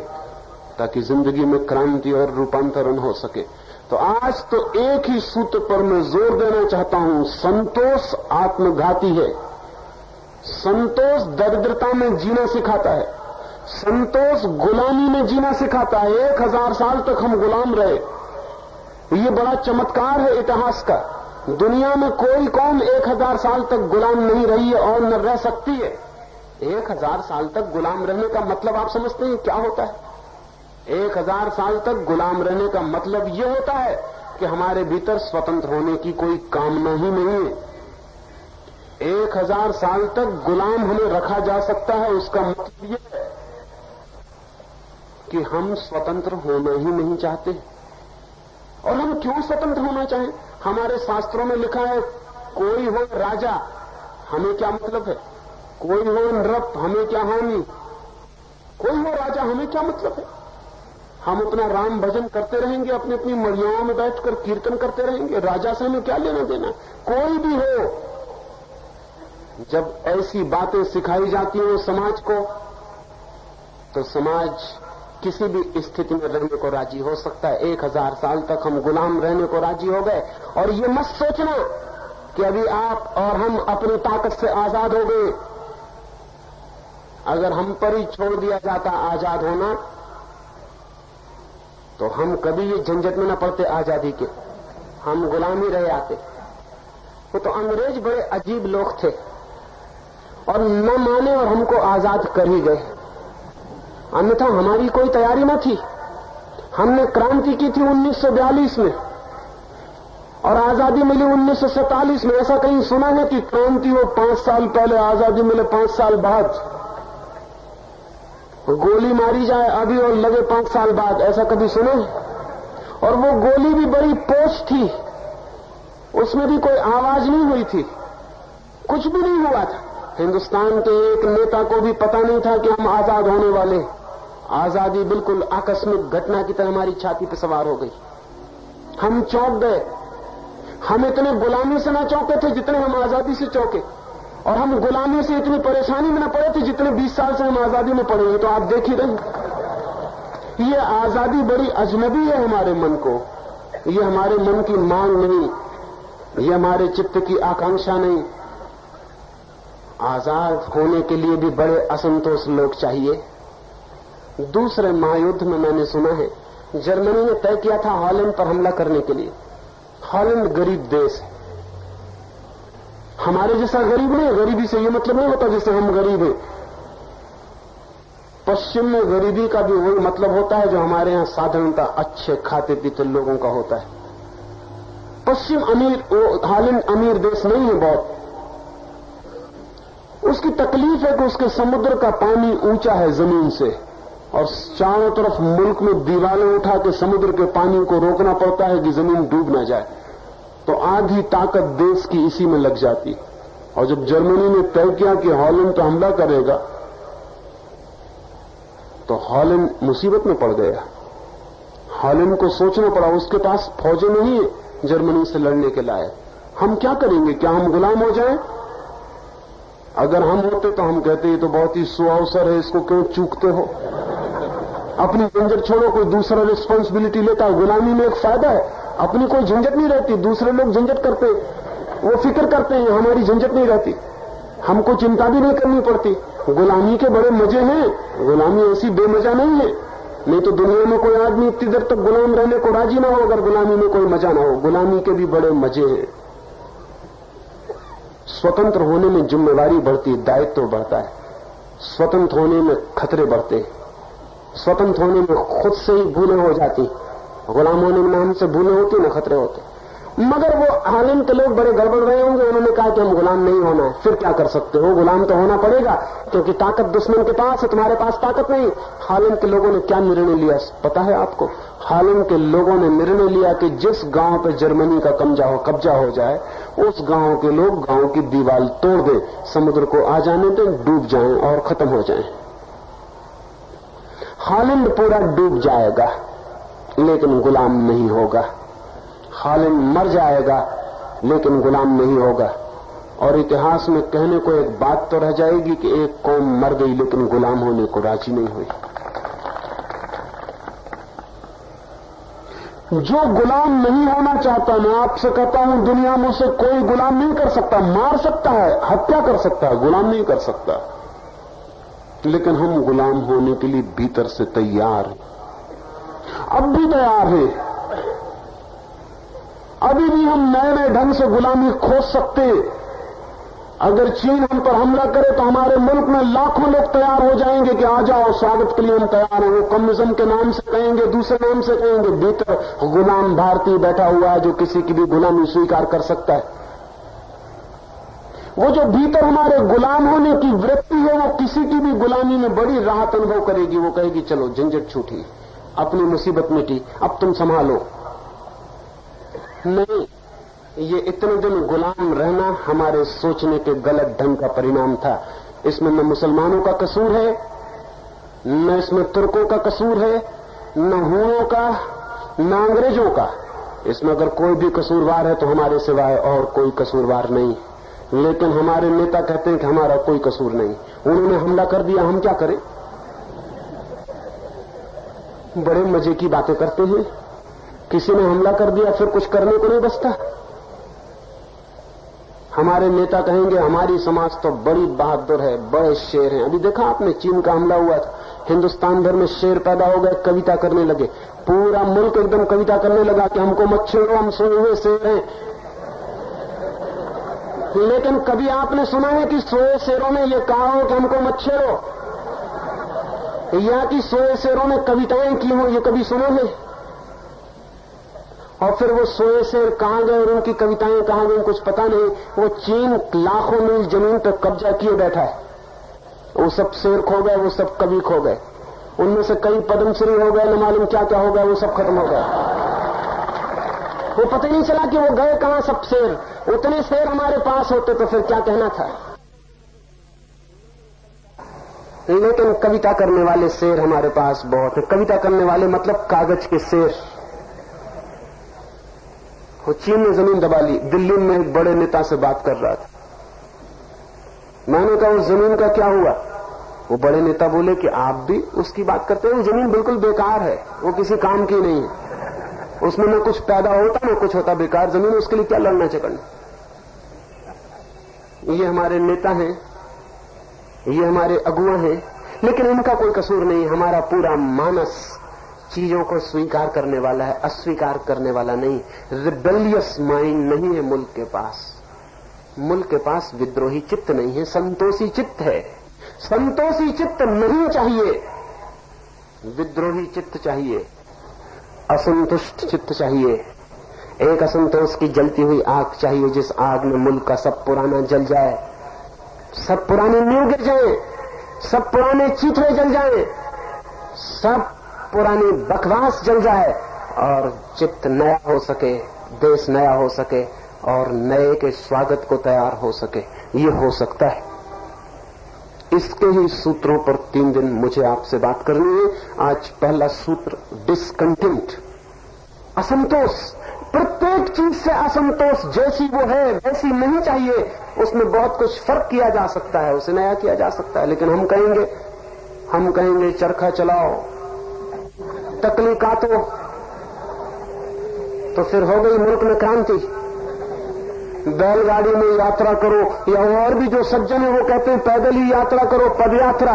A: ताकि जिंदगी में क्रांति और रूपांतरण हो सके। तो आज तो एक ही सूत्र पर मैं जोर देना चाहता हूं, संतोष आत्मघाती है। संतोष दरिद्रता में जीना सिखाता है, संतोष गुलामी में जीना सिखाता है। 1000 साल तक हम गुलाम रहे, ये बड़ा चमत्कार है इतिहास का। दुनिया में कोई कौम 1000 साल तक गुलाम नहीं रही है और न रह सकती है। 1000 साल तक गुलाम रहने का मतलब आप समझते हैं क्या होता है? 1000 साल तक गुलाम रहने का मतलब यह होता है कि हमारे भीतर स्वतंत्र होने की कोई कामना ही नहीं है। 1000 साल तक गुलाम हमें रखा जा सकता है, उसका मतलब यह है कि हम स्वतंत्र होना ही नहीं चाहते। और हम क्यों स्वतंत्र होना चाहें? हमारे शास्त्रों में लिखा है, कोई हो राजा हमें क्या मतलब है, कोई हो नृप हमें क्या हानि, कोई हो राजा हमें क्या मतलब है। हम अपना राम भजन करते रहेंगे, अपनी अपनी मड़ियाओं में बैठकर कीर्तन करते रहेंगे, राजा से हमें क्या लेना देना। कोई भी हो, जब ऐसी बातें सिखाई जाती हैं समाज को, तो समाज किसी भी स्थिति में रहने को राजी हो सकता है। 1000 साल तक हम गुलाम रहने को राजी हो गए। और ये मत सोचना कि अभी आप और हम अपनी ताकत से आजाद हो गए। अगर हम पर ही छोड़ दिया जाता आजाद होना, तो हम कभी ये झंझट में न पड़ते आजादी के, हम गुलाम ही रह आते। वो तो अंग्रेज बड़े अजीब लोग थे और न माने और हमको आजाद कर ही गए। अन्यथा हमारी कोई तैयारी न थी। हमने क्रांति की थी 1942 में और आजादी मिली 1947 में। ऐसा कहीं सुना है कि क्रांति हो 5 साल पहले, आजादी मिले 5 साल बाद? गोली मारी जाए अभी और लगे 5 साल बाद, ऐसा कभी सुना है? और वो गोली भी बड़ी पोस्ट थी, उसमें भी कोई आवाज नहीं हुई थी, कुछ भी नहीं हुआ था। हिंदुस्तान के एक नेता को भी पता नहीं था कि हम आजाद होने वाले। आजादी बिल्कुल आकस्मिक घटना की तरह हमारी छाती पर सवार हो गई। हम चौंक गए। हम इतने गुलामी से न चौंके थे जितने हम आजादी से चौंके, और हम गुलामी से इतनी परेशानी में न पड़े थे जितने 20 साल से हम आजादी में पड़े हैं। तो आप देख ही रहे, ये आजादी बड़ी अजनबी है हमारे मन को। ये हमारे मन की मांग नहीं, ये हमारे चित्त की आकांक्षा नहीं। आजाद होने के लिए भी बड़े असंतोष लोग चाहिए। दूसरे महायुद्ध में मैंने सुना है जर्मनी ने तय किया था हॉलैंड पर हमला करने के लिए। हॉलैंड गरीब देश है, हमारे जैसा गरीब नहीं। गरीबी से ये मतलब नहीं होता जैसे हम गरीब हैं। पश्चिम में गरीबी का भी वही मतलब होता है जो हमारे यहां साधारणता अच्छे खाते पीते लोगों का होता है। पश्चिम अमीर, हॉलैंड अमीर देश नहीं है बहुत। उसकी तकलीफ है कि उसके समुद्र का पानी ऊंचा है जमीन से और चारों तरफ मुल्क में दीवारें उठा के समुद्र के पानी को रोकना पड़ता है कि जमीन डूब ना जाए। तो आधी ताकत देश की इसी में लग जाती। और जब जर्मनी ने तय किया कि हॉलैंड पर हमला करेगा तो हॉलैंड मुसीबत में पड़ गया। हॉलैंड को सोचना पड़ा, उसके पास फौजें नहीं है जर्मनी से लड़ने के लायक। हम क्या करेंगे? क्या हम गुलाम हो जाएं? अगर हम होते तो हम कहते ये तो बहुत ही सुअवसर है, इसको क्यों चूकते हो? अपनी झंझट छोड़ो, कोई दूसरा रिस्पांसिबिलिटी लेता है। गुलामी में एक फायदा है, अपनी कोई झंझट नहीं रहती। दूसरे लोग झंझट करते, वो फिक्र करते हैं, हमारी झंझट नहीं रहती, हमको चिंता भी नहीं करनी पड़ती। गुलामी के बड़े मजे हैं, गुलामी ऐसी बेमजा नहीं है। नहीं तो दुनिया में कोई आदमी इतनी देर तक गुलाम रहने को राजी ना हो अगर गुलामी में कोई मजा ना हो। गुलामी के भी बड़े मजे हैं। स्वतंत्र होने में जिम्मेवारी बढ़ती, दायित्व बढ़ता है। स्वतंत्र होने में खतरे बढ़ते, स्वतंत्र होने में खुद से ही भूलें हो जाती। गुलाम होने में हमसे भूलें होती ना खतरे होते। मगर वो हॉलैंड के लोग बड़े गड़बड़ रहे होंगे, उन्होंने कहा कि हम गुलाम नहीं होना है। फिर क्या कर सकते हो? गुलाम तो होना पड़ेगा क्योंकि ताकत दुश्मन के पास है, तुम्हारे पास ताकत नहीं। हॉलैंड के लोगों ने क्या निर्णय लिया पता है आपको? हॉलैंड के लोगों ने निर्णय लिया कि जिस गांव पे जर्मनी का कब्जा हो जाए उस गांव के लोग गांव की दीवार तोड़ दें, समुद्र को आ जाने दें, डूब जाएं और खत्म हो जाएं। हॉलैंड पूरा डूब जाएगा लेकिन गुलाम नहीं होगा। हॉलैंड मर जाएगा लेकिन गुलाम नहीं होगा। और इतिहास में कहने को एक बात तो रह जाएगी कि एक कौम मर गई लेकिन गुलाम होने को राजी नहीं हुई। जो गुलाम नहीं होना चाहता, मैं आपसे कहता हूं दुनिया में उसे कोई गुलाम नहीं कर सकता। मार सकता है, हत्या कर सकता है, गुलाम नहीं कर सकता। लेकिन हम गुलाम होने के लिए भीतर से तैयार हैं, अब भी तैयार हैं। अभी भी हम नए नए ढंग से गुलामी खोज सकते हैं। अगर चीन हम पर हमला करे तो हमारे मुल्क में लाखों लोग तैयार हो जाएंगे कि आ जाओ, स्वागत के लिए हम तैयार हैं। वो कम्युनिज्म के नाम से कहेंगे, दूसरे नाम से कहेंगे। भीतर गुलाम भारतीय बैठा हुआ है जो किसी की भी गुलामी स्वीकार कर सकता है। वो जो भीतर हमारे गुलाम होने की वृत्ति है वो किसी की भी गुलामी में बड़ी राहत अनुभव करेगी। वो कहेगी चलो झंझट छूटी, अपनी मुसीबत मिटी, अब तुम संभालो। नहीं, ये इतने दिन गुलाम रहना हमारे सोचने के गलत ढंग का परिणाम था। इसमें न मुसलमानों का कसूर है, न इसमें तुर्कों का कसूर है, न हुओं का, न अंग्रेजों का। इसमें अगर कोई भी कसूरवार है तो हमारे सिवाय और कोई कसूरवार नहीं। लेकिन हमारे नेता कहते हैं कि हमारा कोई कसूर नहीं, उन्होंने हमला कर दिया, हम क्या करें? बड़े मजे की बातें करते हैं। किसी ने हमला कर दिया फिर कुछ करने को नहीं बचता। हमारे नेता कहेंगे हमारी समाज तो बड़ी बहादुर है, बड़े शेर हैं। अभी देखा आपने, चीन का हमला हुआ था, हिंदुस्तान भर में शेर पैदा हो गए, कविता करने लगे। पूरा मुल्क एकदम कविता करने लगा कि हमको मत छेड़ो, हम सोए हुए शेर हैं। लेकिन कभी आपने सुना है कि सोए शेरों ने यह कहा हो कि हमको मत छेड़ो, या कि सोए शेरों ने कविताएं की हो? ये कभी सुना है? और फिर वो सोए शेर कहां गए और उनकी कविताएं कहां गई कुछ पता नहीं। वो चीन लाखों मील जमीन पर कब्जा किए बैठा है। वो सब शेर खो गए, वो सब कवि खो गए, उनमें से कई पद्मश्री हो गए, न मालूम क्या क्या हो गया, वो सब खत्म हो गए। वो पता ही नहीं चला कि वो गए कहां सब शेर। उतने शेर हमारे पास होते तो फिर क्या कहना था। लेकिन कविता करने वाले शेर हमारे पास बहुत है। कविता करने वाले मतलब कागज के शेर। वो चीन ने जमीन दबा ली। दिल्ली में एक बड़े नेता से बात कर रहा था। मैंने कहा उस जमीन का क्या हुआ? वो बड़े नेता बोले कि आप भी उसकी बात करते हैं, वो जमीन बिल्कुल बेकार है, वो किसी काम की नहीं है। उसमें न कुछ पैदा होता न कुछ होता, बेकार जमीन, उसके लिए क्या लड़ना झगड़ना। ये हमारे नेता हैं, ये हमारे अगुआ हैं, लेकिन इनका कोई कसूर नहीं। हमारा पूरा मानस चीजों को स्वीकार करने वाला है, अस्वीकार करने वाला नहीं। रिबेलियस माइंड नहीं है मुल्क के पास। मुल्क के पास विद्रोही चित्त नहीं है, संतोषी चित्त है। संतोषी चित्त नहीं चाहिए, विद्रोही चित्त चाहिए, असंतुष्ट चित्त चाहिए। एक असंतोष की जलती हुई आग चाहिए, जिस आग में मुल्क का सब पुराना जल जाए, सब पुराने नींव गिर जाए, सब पुराने चीथड़े जल जाए, सब पुरानी बकवास जल जाए और चित्त नया हो सके, देश नया हो सके और नए के स्वागत को तैयार हो सके। ये हो सकता है। इसके ही सूत्रों पर 3 दिन मुझे आपसे बात करनी है। आज पहला सूत्र डिस्कंटेंट, असंतोष। प्रत्येक चीज से असंतोष, जैसी वो है वैसी नहीं चाहिए। उसमें बहुत कुछ फर्क किया जा सकता है, उसे नया किया जा सकता है, लेकिन हम कहेंगे चरखा चलाओ, तकली काटो, तो फिर हो गई मुल्क में क्रांति। बैलगाड़ी में यात्रा करो, या और भी जो सज्जन है वो कहते हैं पैदल ही यात्रा करो, पदयात्रा।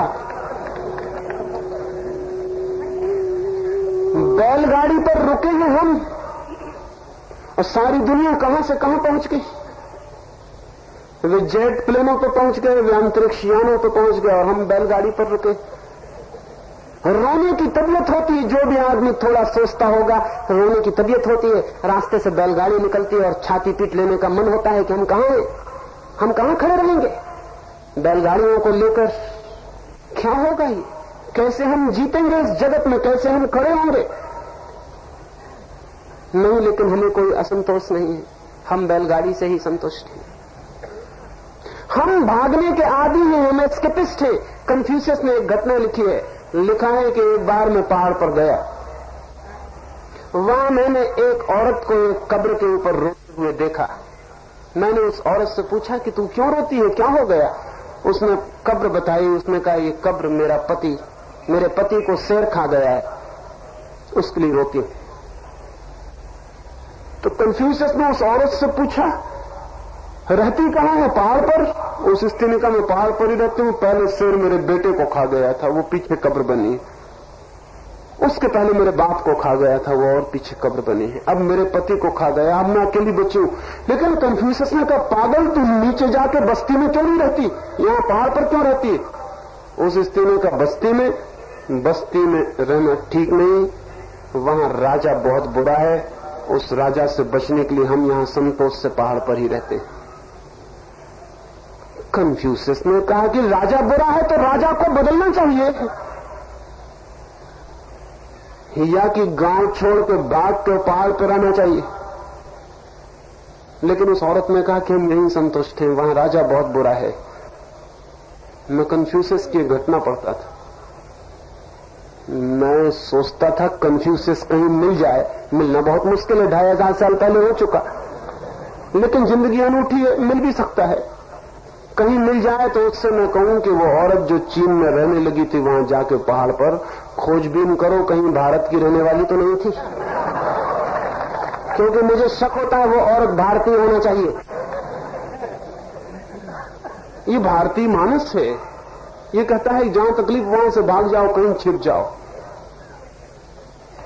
A: बैलगाड़ी पर रुके हैं हम, और सारी दुनिया कहां से कहां पहुंच गई। वे जेट प्लेनों पर पहुंच गए, वे अंतरिक्ष यानों पर पहुंच गए, और हम बैलगाड़ी पर रुके। रोने की तबीयत होती है, जो भी आदमी थोड़ा सोचता होगा, रोने की तबीयत होती है। रास्ते से बैलगाड़ी निकलती है और छाती पीट लेने का मन होता है कि हम कहां खड़े रहेंगे बैलगाड़ियों को लेकर। क्या होगा ये, कैसे हम जीतेंगे इस जगत में, कैसे हम खड़े होंगे। नहीं, लेकिन हमें कोई असंतोष नहीं है, हम बैलगाड़ी से ही संतुष्ट हैं। हम भागने के आदी हैं, हम एस्केपिस्ट हैं। कन्फ्यूशियस ने एक घटना लिखी है, लिखा है कि एक बार मैं पहाड़ पर गया, वहां मैंने एक औरत को एक कब्र के ऊपर रोते हुए देखा। मैंने उस औरत से पूछा कि तू क्यों रोती है, क्या हो गया। उसने कब्र बताई। उसने कहा ये कब्र मेरे पति को शेर खा गया है, उसके लिए रोती हूं। तो कन्फ्यूशियस ने उस औरत से पूछा रहती कहां है, पहाड़ पर। उस स्त्री ने कहा मैं पहाड़ पर ही रहती हूं, पहले शेर मेरे बेटे को खा गया था, वो पीछे कब्र बनी। उसके पहले मेरे बाप को खा गया था, वो और पीछे कब्र बनी है। अब मेरे पति को खा गया, अब मैं अकेली बची हूं। लेकिन कन्फ्यूशियस ने कहा पागल, तू नीचे जाके बस्ती में क्यों नहीं रहती, यहां पहाड़ पर क्यों रहती है। उस स्त्री ने कहा बस्ती में रहना ठीक नहीं, वहां राजा बहुत बुरा है, उस राजा से बचने के लिए हम यहां संतोष से पहाड़ पर ही रहते हैं। कन्फ्यूशियस ने कहा कि राजा बुरा है तो राजा को बदलना चाहिए, या कि गांव छोड़ के भाग के पहाड़ पर रहना चाहिए। लेकिन उस औरत ने कहा कि हम यहीं संतुष्ट हैं, वहां राजा बहुत बुरा है। मैं कन्फ्यूशियस की घटना पढ़ता था, मैं सोचता था कन्फ्यूशियस कहीं मिल जाए। मिलना बहुत मुश्किल है, 2500 साल पहले हो चुका, लेकिन जिंदगी अनूठी है, मिल भी सकता है। कहीं मिल जाए तो उससे मैं कहूं कि वो औरत जो चीन में रहने लगी थी, वहां जाके पहाड़ पर खोजबीन करो, कहीं भारत की रहने वाली तो नहीं थी, क्योंकि मुझे शक होता है वो औरत भारतीय होना चाहिए। ये भारतीय मानस है, ये कहता है जहां तकलीफ वहां से भाग जाओ, कहीं छिप जाओ।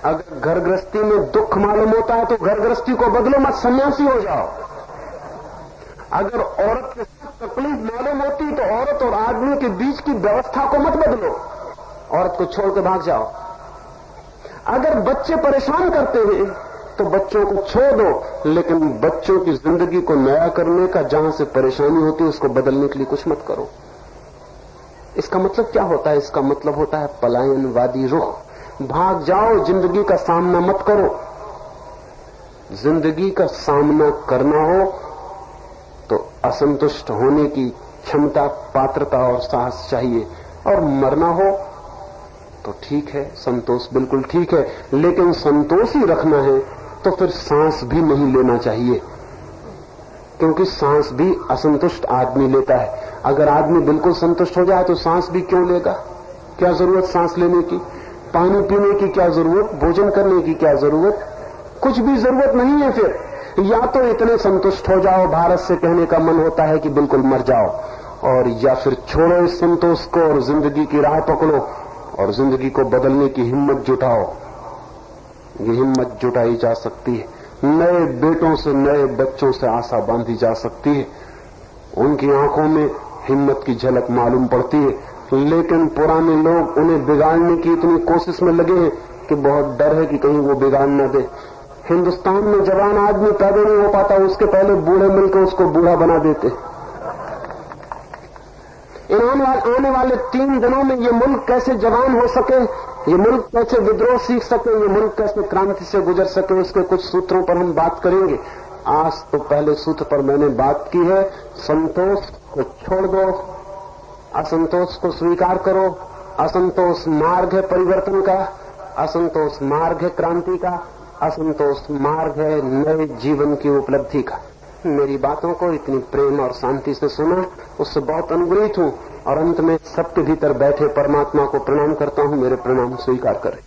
A: अगर घर गृहस्थी में दुख मालूम होता है तो घर गृहस्थी को बदलो मत, सन्यासी हो जाओ। अगर औरत के साथ तकलीफ मालूम होती तो औरत और आदमी के बीच की व्यवस्था को मत बदलो, औरत को छोड़ के भाग जाओ। अगर बच्चे परेशान करते हैं तो बच्चों को छोड़ दो, लेकिन बच्चों की जिंदगी को नया करने का, जहां से परेशानी होती है उसको बदलने के लिए कुछ मत करो। इसका मतलब क्या होता है? इसका मतलब होता है पलायनवादी रुख। भाग जाओ, जिंदगी का सामना मत करो। जिंदगी का सामना करना हो तो असंतुष्ट होने की क्षमता, पात्रता और साहस चाहिए, और मरना हो तो ठीक है, संतोष बिल्कुल ठीक है, लेकिन संतोष ही रखना है तो फिर सांस भी नहीं लेना चाहिए, क्योंकि सांस भी असंतुष्ट आदमी लेता है। अगर आदमी बिल्कुल संतुष्ट हो जाए तो सांस भी क्यों लेगा? क्या जरूरत सांस लेने की? पानी पीने की क्या जरूरत? भोजन करने की क्या जरूरत? कुछ भी जरूरत नहीं है फिर। या तो इतने संतुष्ट हो जाओ, भारत से कहने का मन होता है कि बिल्कुल मर जाओ, और या फिर छोड़ो इस संतोष को और जिंदगी की राह पकड़ो और जिंदगी को बदलने की हिम्मत जुटाओ। ये हिम्मत जुटाई जा सकती है, नए बेटों से, नए बच्चों से आशा बांधी जा सकती है। उनकी आंखों में हिम्मत की झलक मालूम पड़ती है, लेकिन पुराने लोग उन्हें बिगाड़ने की इतनी कोशिश में लगे हैं कि बहुत डर है कि कहीं वो बिगाड़ न दे। हिंदुस्तान में जवान आदमी पैदा नहीं हो पाता, उसके पहले बूढ़े मिलकर उसको बूढ़ा बना देते। आने वाले 3 दिनों में ये मुल्क कैसे जवान हो सके, ये मुल्क कैसे विद्रोह सीख सके, ये मुल्क कैसे क्रांति से गुजर सके, उसके कुछ सूत्रों पर हम बात करेंगे। आज तो पहले सूत्र पर मैंने बात की है, संतोष को छोड़ दो, असंतोष को स्वीकार करो। असंतोष मार्ग है परिवर्तन का, असंतोष मार्ग है क्रांति का, असंतोष मार्ग है नए जीवन की उपलब्धि का। मेरी बातों को इतनी प्रेम और शांति से सुना, उससे बहुत अनुग्रहित हूं और अंत में सबके भीतर बैठे परमात्मा को प्रणाम करता हूं। मेरे प्रणाम स्वीकार करें।